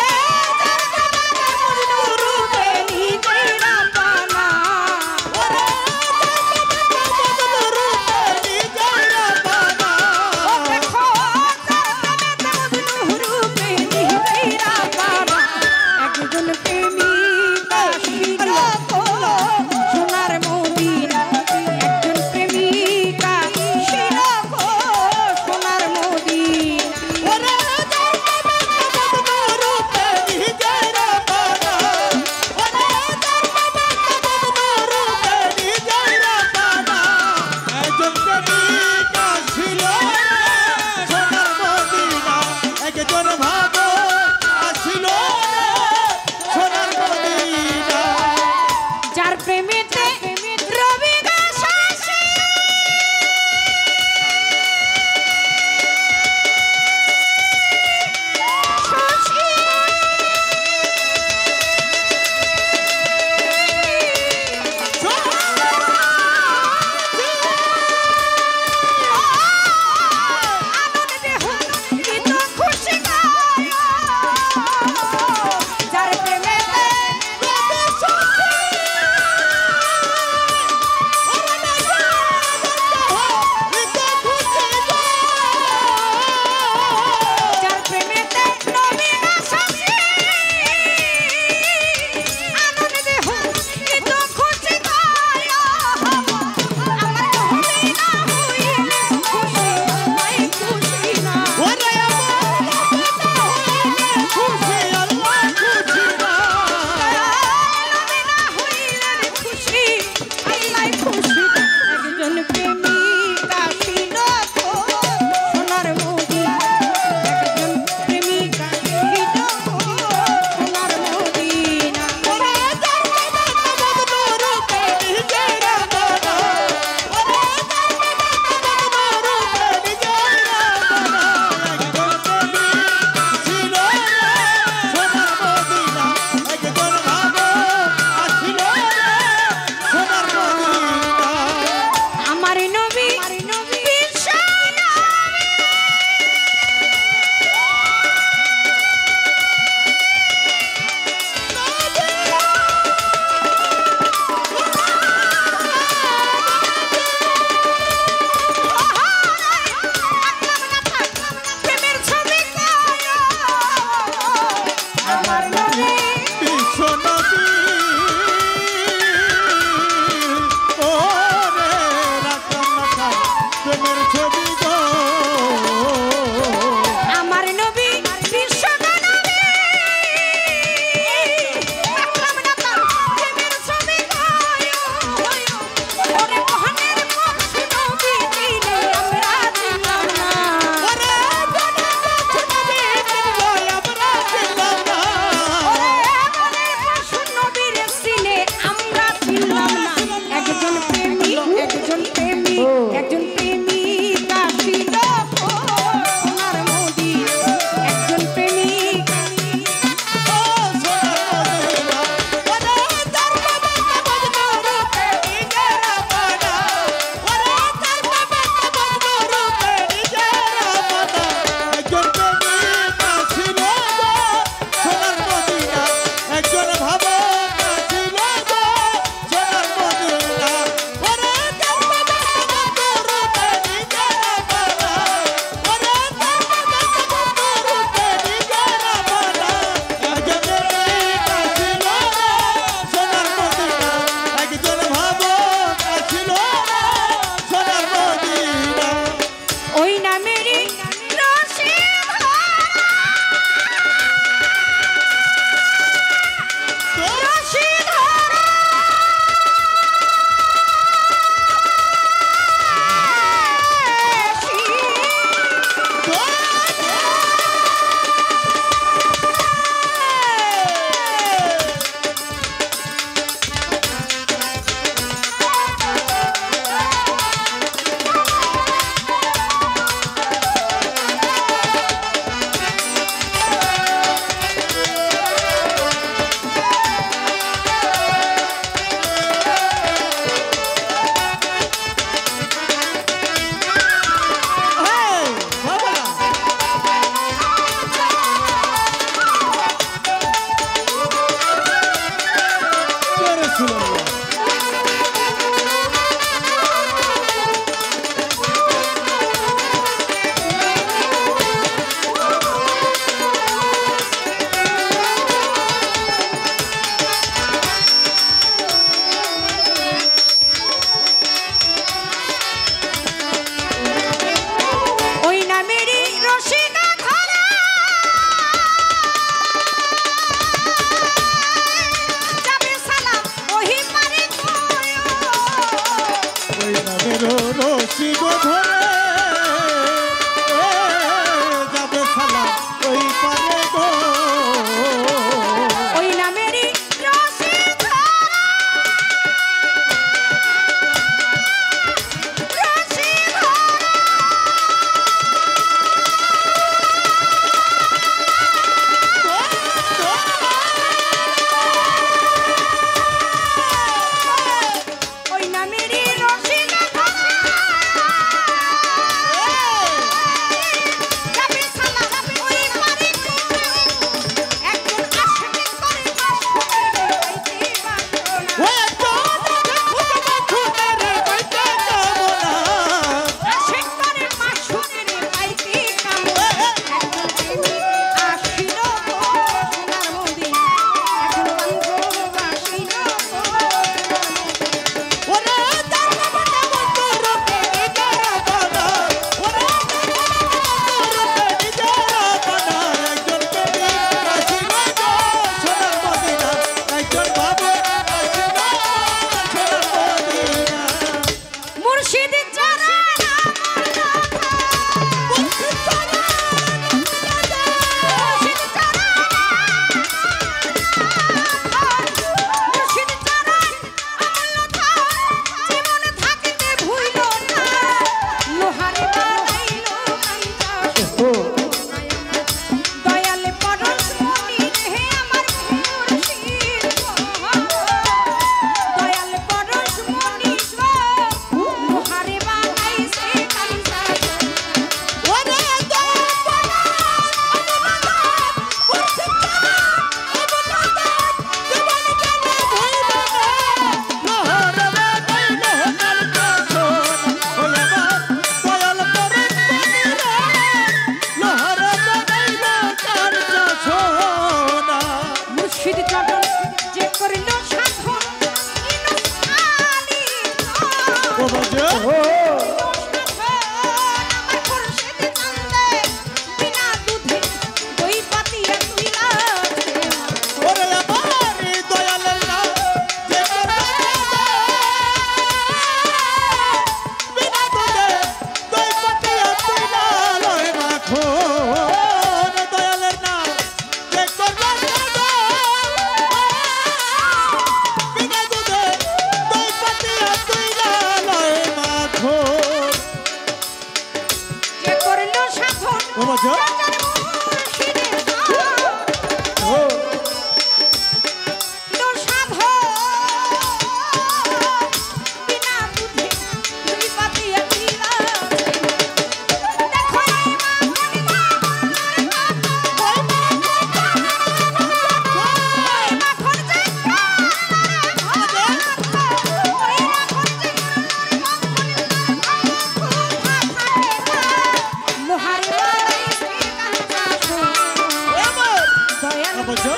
বলছো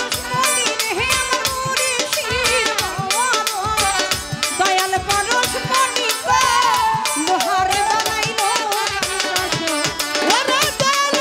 দয়াল পরশ মনি গো লোহারে বানাইলো
ওরে দয়াল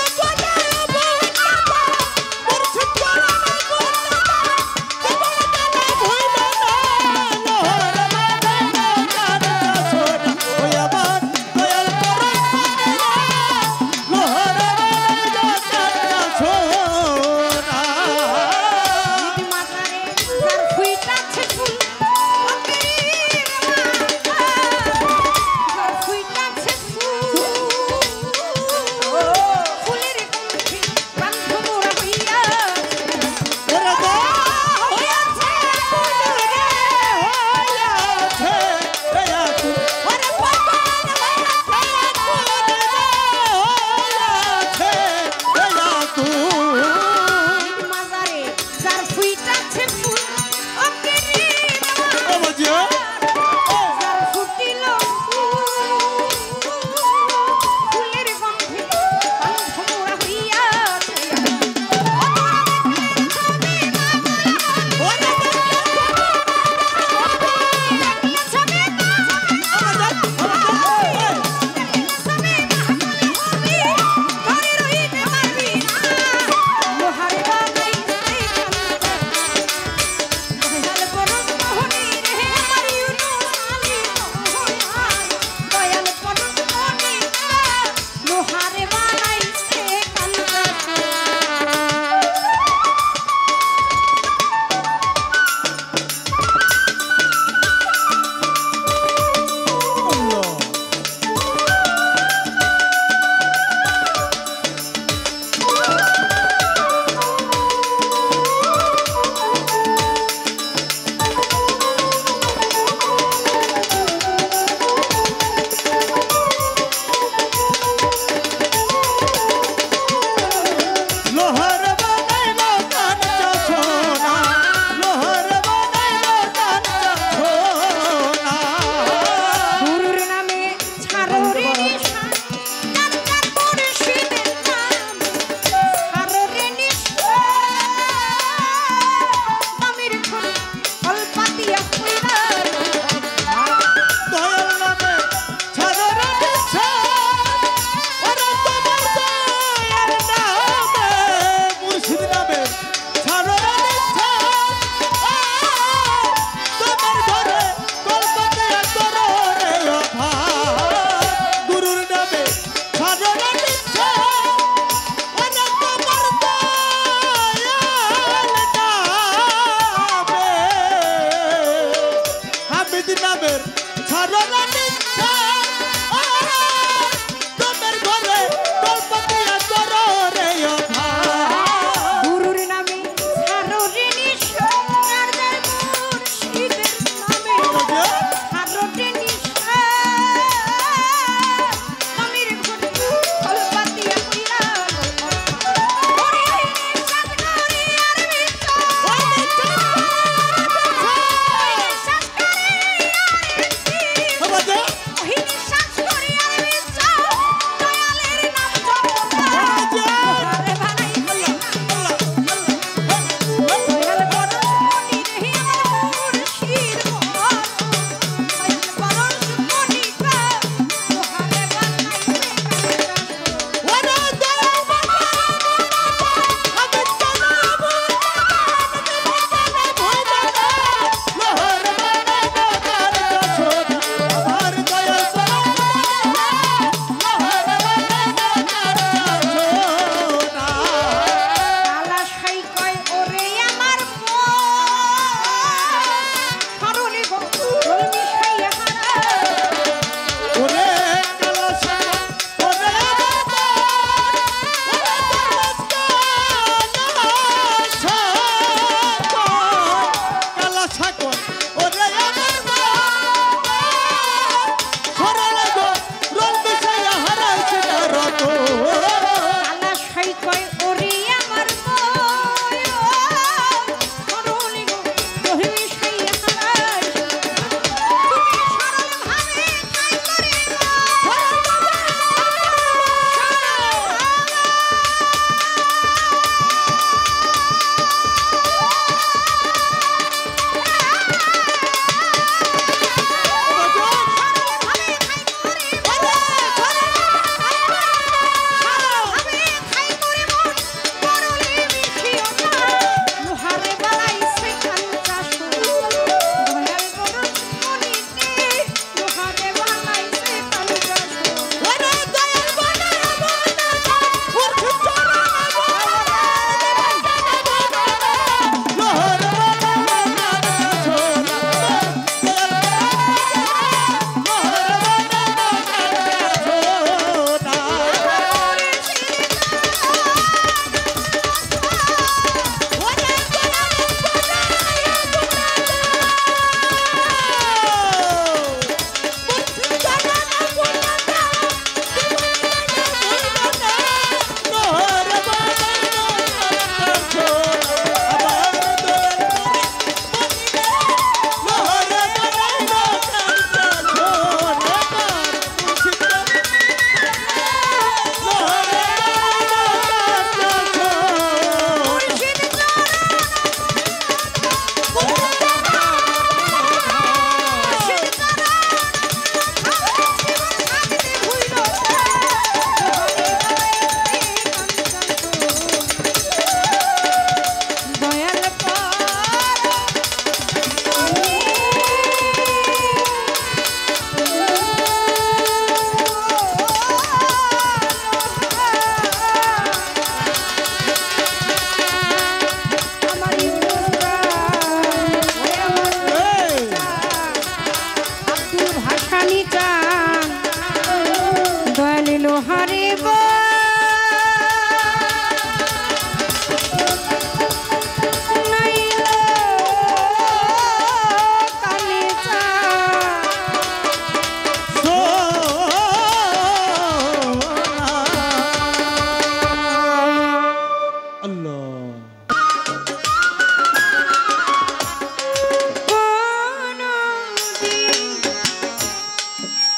আল্লাহ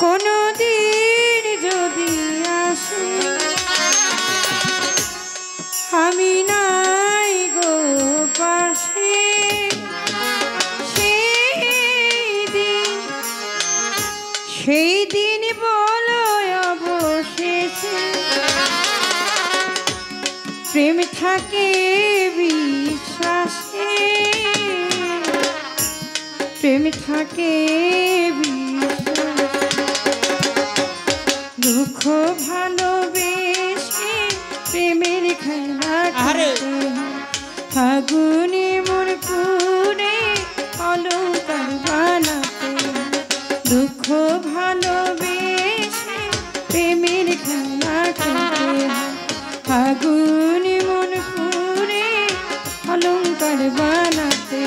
কোনদিন যদি আসে আমি নাই গো পাশে সেই দিন বলো অবশেষে প্রেম থাকে বিশ্বাসে প্রেম থাকে দুঃখ ভালোবেসে প্রেমের খেলা ফাগুনে মন পুরে অলঙ্কার বানাতে দুঃখ ভালোবেসে প্রেমের খেলা খেলতে ফাগুনে মন পুরে অলঙ্কার বানাতে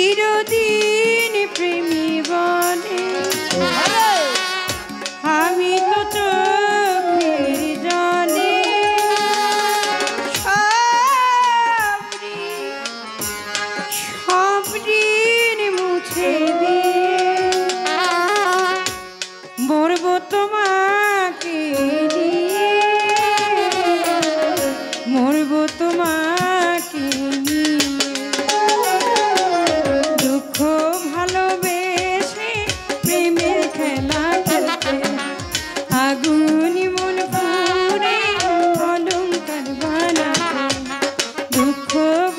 চিরদিন প্রেমী বনে আমি তো চোখের জলে সব ঋণ মুছে দিয়ে মরব তোমাকে নিয়ে মরব তোমাকে নিয়ে দুঃখ ভালোবেসে প্রেমের খেলা খেলতে আগুনি মন পুরে অলঙ্কার বানাতে দুঃখ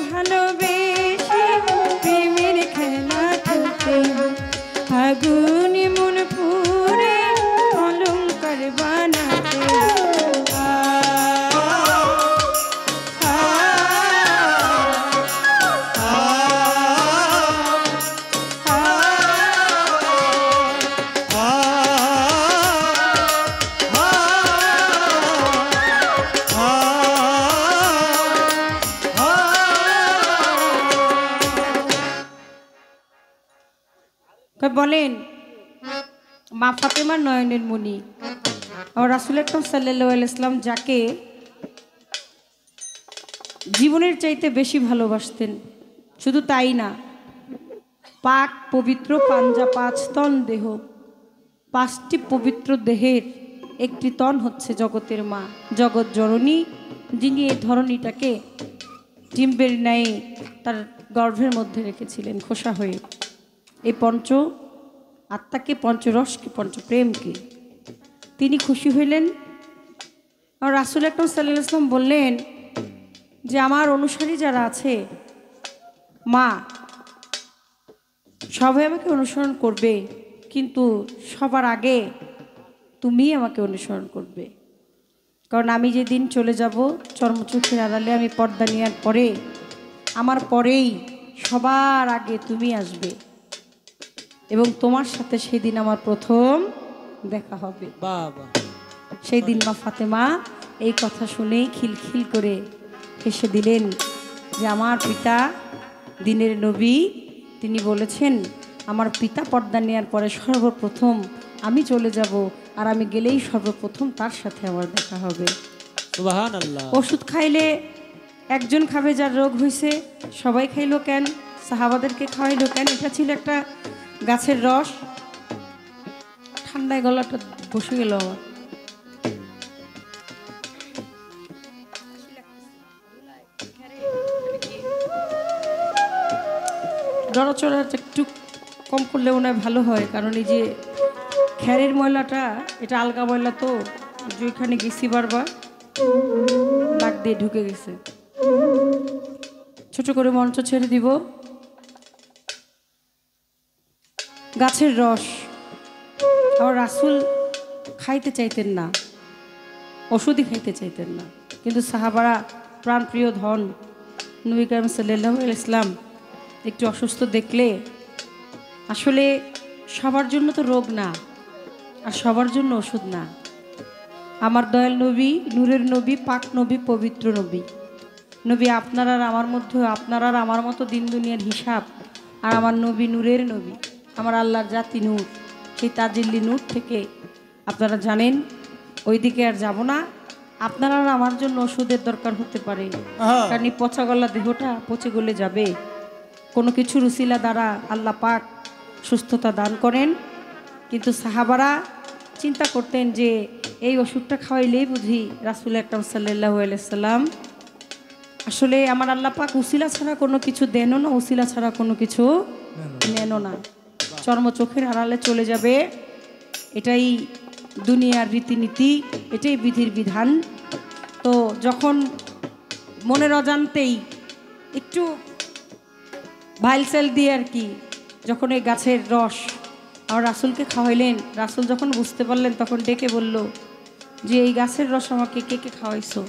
ভালোবেসে প্রেমের খেলা খেলতে আগুনি মন পুরে অলঙ্কার বানাতে বলেন মা ফাতেমার নয়নের মণি আর রাসূল আকরাম সাল্লাল্লাহু আলাইহি ওয়াসাল্লাম যাকে জীবনের চাইতে বেশি ভালোবাসতেন শুধু তাই না পাক পবিত্র পাঞ্জা 5 তন দেহ 5টি পবিত্র দেহের একটি তন হচ্ছে জগতের মা জগৎ জননী যিনি এই ধরনীটাকে ডিম্বের ন্যায় তার গর্ভের মধ্যে রেখেছিলেন খোসা হয়ে এই পঞ্চ আত্মাকে পঞ্চরসকে পঞ্চপ্রেমকে তিনি খুশি হইলেন আর রাসূল আকরাম সাল্লাল্লাহু আলাইহি ওয়াসাল্লাম বললেন যে আমার অনুসারী যারা আছে মা সবাই আমাকে অনুসরণ করবে কিন্তু সবার আগে তুমি আমাকে অনুসরণ করবে কারণ আমি যেদিন চলে যাব চর্মচোখের আড়ালে আমি পর্দা নেওয়ার পরে আমার পরেই সবার আগে তুমি আসবে এবং তোমার সাথে সেদিন আমার প্রথম দেখা হবে
বাবা
সেই দিন মা ফাতেমা এই কথা শুনেই খিলখিল করে হেসে দিলেন যে আমার পিতা দিনের নবী তিনি বলেছেন আমার পিতা পর্দা নেওয়ার পরে সর্বপ্রথম আমি চলে যাব আর আমি গেলেই সর্বপ্রথম তার সাথে আমার দেখা হবে
সুবহানাল্লাহ
ওষুধ খাইলে একজন খাবে যার রোগ হয়েছে সবাই খাইলো কেন সাহাবাদেরকে খাওয়াইলো কেন এটা ছিল একটা গাছের রস ঠান্ডায় গলাটা বসে গেল আমার নড়াচড়া একটু কম করলে মনে হয় ভালো হয় কারণ এই যে খ্যারের ময়লাটা এটা আলগা ময়লা তো যেখানে গেছি বারবার নাক দিয়ে ঢুকে গেছে ছোট করে মঞ্চ ছেড়ে দিব গাছের রস আর রাসূল খাইতে চাইতেন না ওষুধই খাইতে চাইতেন না কিন্তু সাহাবারা প্রাণপ্রিয় ধন নবী করিম সাল্লাল্লাহু আলাইহি ওয়াসাল্লাম একটু অসুস্থ দেখলে আসলে সবার জন্য তো রোগ না, আর সবার জন্য ওষুধ না। আমার দয়াল নবী, নূরের নবী, পাক নবী, পবিত্র নবী, নবী আপনার আর আমার মধ্যে, আপনার আর আমার মতো দিন দুনিয়ার হিসাব। আর আমার নবী নূরের নবী, আমার আল্লাহর জাতি নূর, সেই তাজিল্লি নূর থেকে আপনারা জানেন ওইদিকে আর যাব না। আপনারা আর আমার জন্য ওষুধের দরকার হতে পারে, কারণ এই পচা গলা দেহটা পচে গলে যাবে। কোনো কিছু রুসিলা দ্বারা আল্লাহ পাক সুস্থতা দান করেন, কিন্তু সাহাবারা চিন্তা করতেন যে এই ওষুধটা খাওয়াইলেই বুঝি রাসূল আকরাম সাল্লাল্লাহু আলাইহি সাল্লাম আসলে আমার আল্লাহ পাক উসিলা ছাড়া কোনো কিছু দেনও না, উসিলা ছাড়া কোনো কিছু নেনও না। চর্ম চোখের আড়ালে চলে যাবে, এটাই দুনিয়ার রীতিনীতি, এটাই বিধির বিধান। তো যখন মনের অজান্তেই একটু ভাইলসেল দিয়ে আর কি, যখন এই গাছের রস আমার রাসূলকে খাওয়াইলেন, রাসূল যখন বুঝতে পারলেন তখন ডেকে বলল যে এই গাছের রস আমাকে কে কে খাওয়াইছো,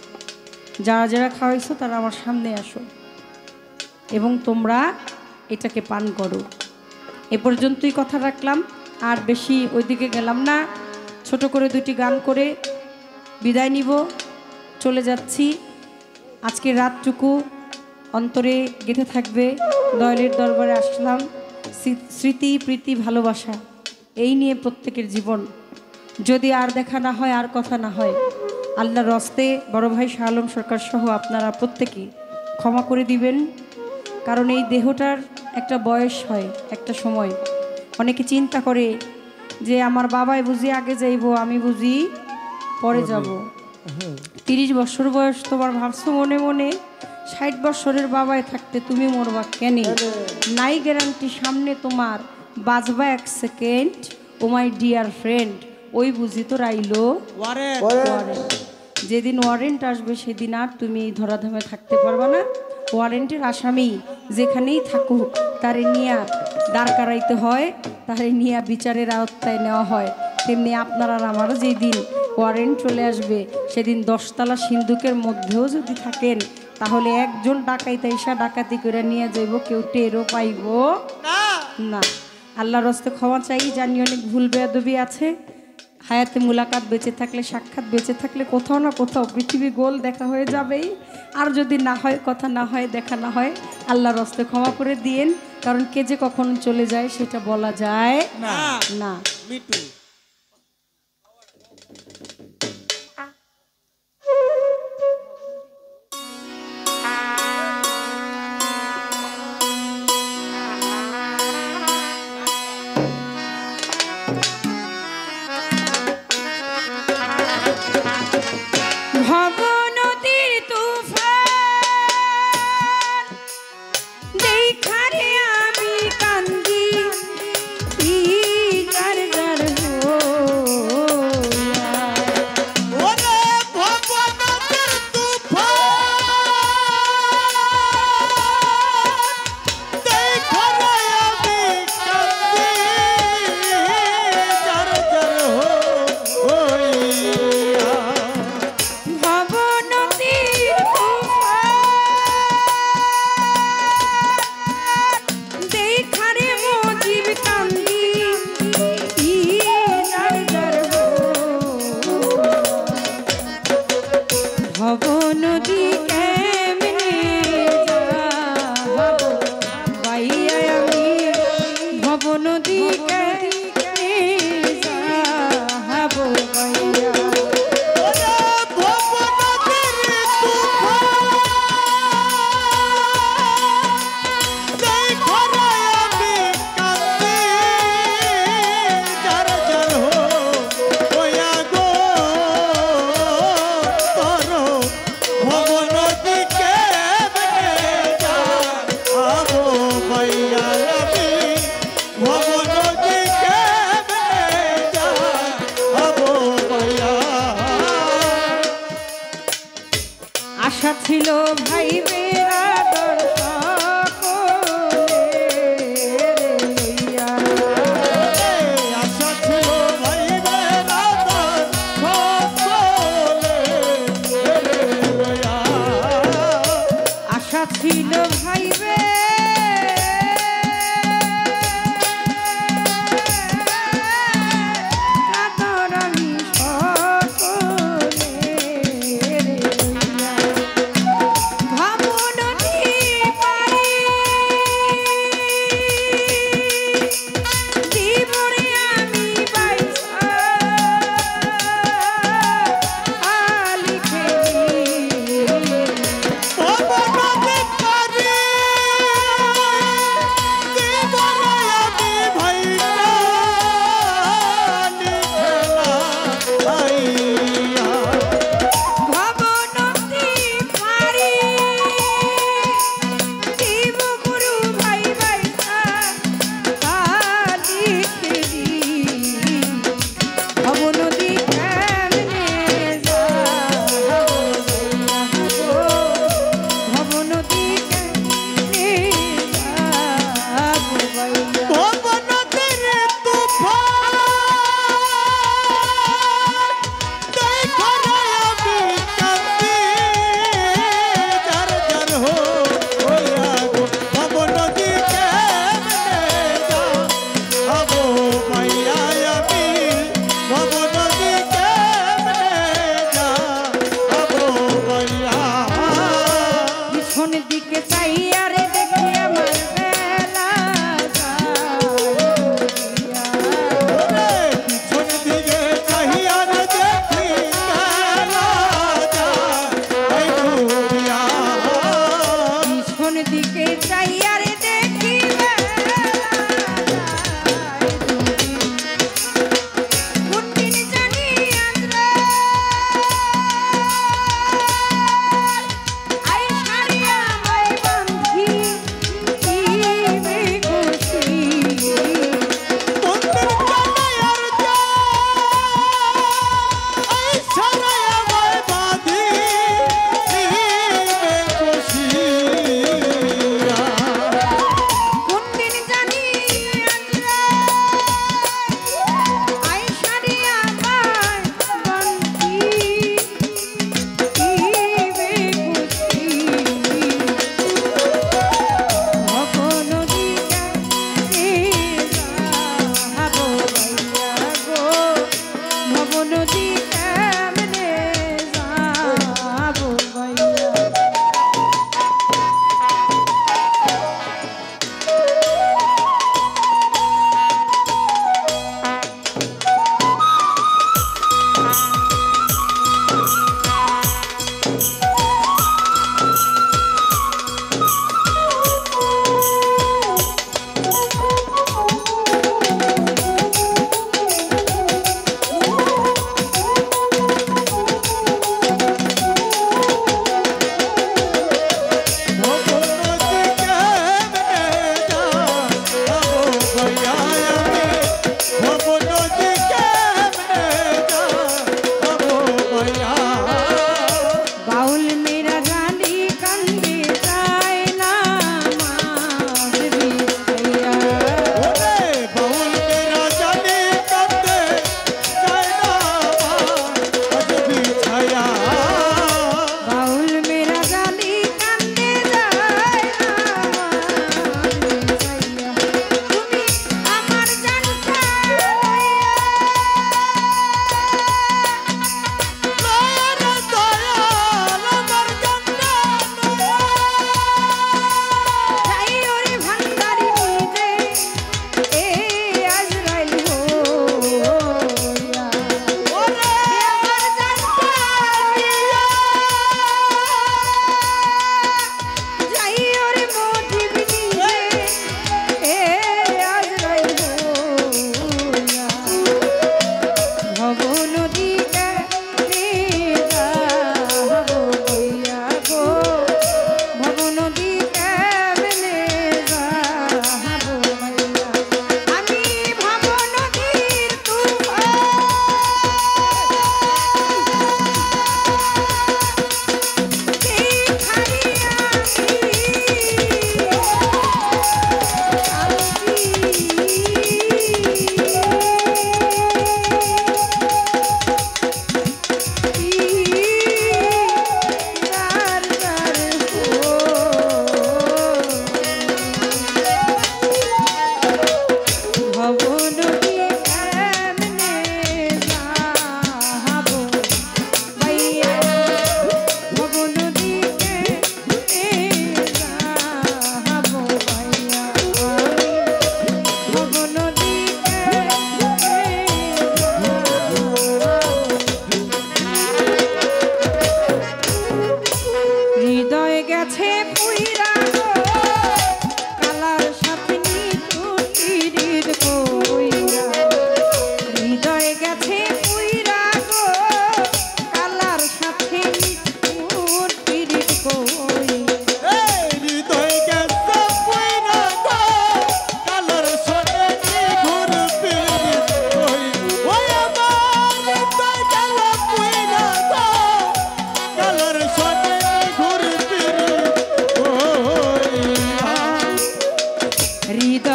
যারা যারা খাওয়াইছো তারা আমার সামনে আসো এবং তোমরা এটাকে পান করো। এ পর্যন্তই কথা রাখলাম, আর বেশি ওইদিকে গেলাম না। ছোট করে দুটি গান করে বিদায় নিব, চলে যাচ্ছি। আজকের রাতটুকু অন্তরে গেঁথে থাকবে। দয়ালের দরবারে আসলাম, স্মৃতি প্রীতি ভালোবাসা এই নিয়ে প্রত্যেকের জীবন। যদি আর দেখা না হয়, আর কথা না হয়, আল্লাহর হস্তে বড় ভাই শাহ আলম সরকার সহ আপনারা প্রত্যেকে ক্ষমা করে দিবেন। কারণ এই দেহটার একটা বয়স হয়, একটা সময়। অনেকে চিন্তা করে যে আমার বাবাই বুঝি আগে যাইব, আমি বুঝি পরে যাব। 30 বছর বয়স তোমার ভাবছো মনে মনে 60 বছরের বাবায় থাকতে তুমি মরবা কেন? নাই গ্যারান্টি সামনে তোমার বাজবা 1 second. Oh my dear friend, ওই বুঝি তো রাইলো ওয়ারেন্ট। যেদিন ওয়ারেন্ট আসবে সেদিন আর তুমি ধরাধামে থাকতে পারবা না। ওয়ারেন্টের আসামি যেখানেই থাকুক তারে নিয়ে দাঁড় করাইতে হয়, তারে নিয়ে বিচারের আওতায় নেওয়া হয়। তেমনি আপনার আর আমারও যেদিন ওয়ারেন্ট চলে আসবে সেদিন 10 তলা সিন্ধুকের মধ্যেও যদি থাকেন তাহলে একজন ডাকাইতে এসে ডাকাতি করে নিয়ে যাইব, কেউ টেরও পাইব না। আল্লাহর হস্তে ক্ষমা চাই, জানি অনেক ভুল বেয়াদবি আছে। হায়াতে মুলাকাত বেঁচে থাকলে, সাক্ষাৎ বেঁচে থাকলে কোথাও না কোথাও পৃথিবী গোল দেখা হয়ে যাবেই। আর যদি না হয়, কথা না হয়, দেখা না হয়, আল্লাহর হস্তে ক্ষমা করে দিয়েন। কারণ কে যে কখন চলে যায় সেটা বলা যায় না।
মিটু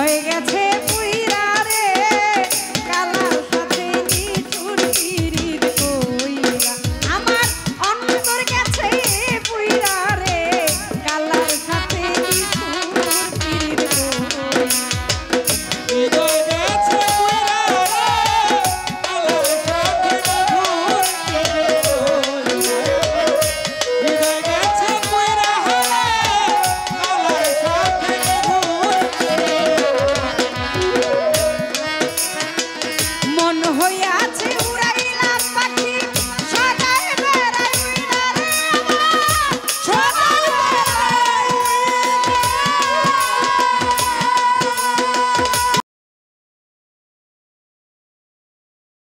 হয়ে গেছে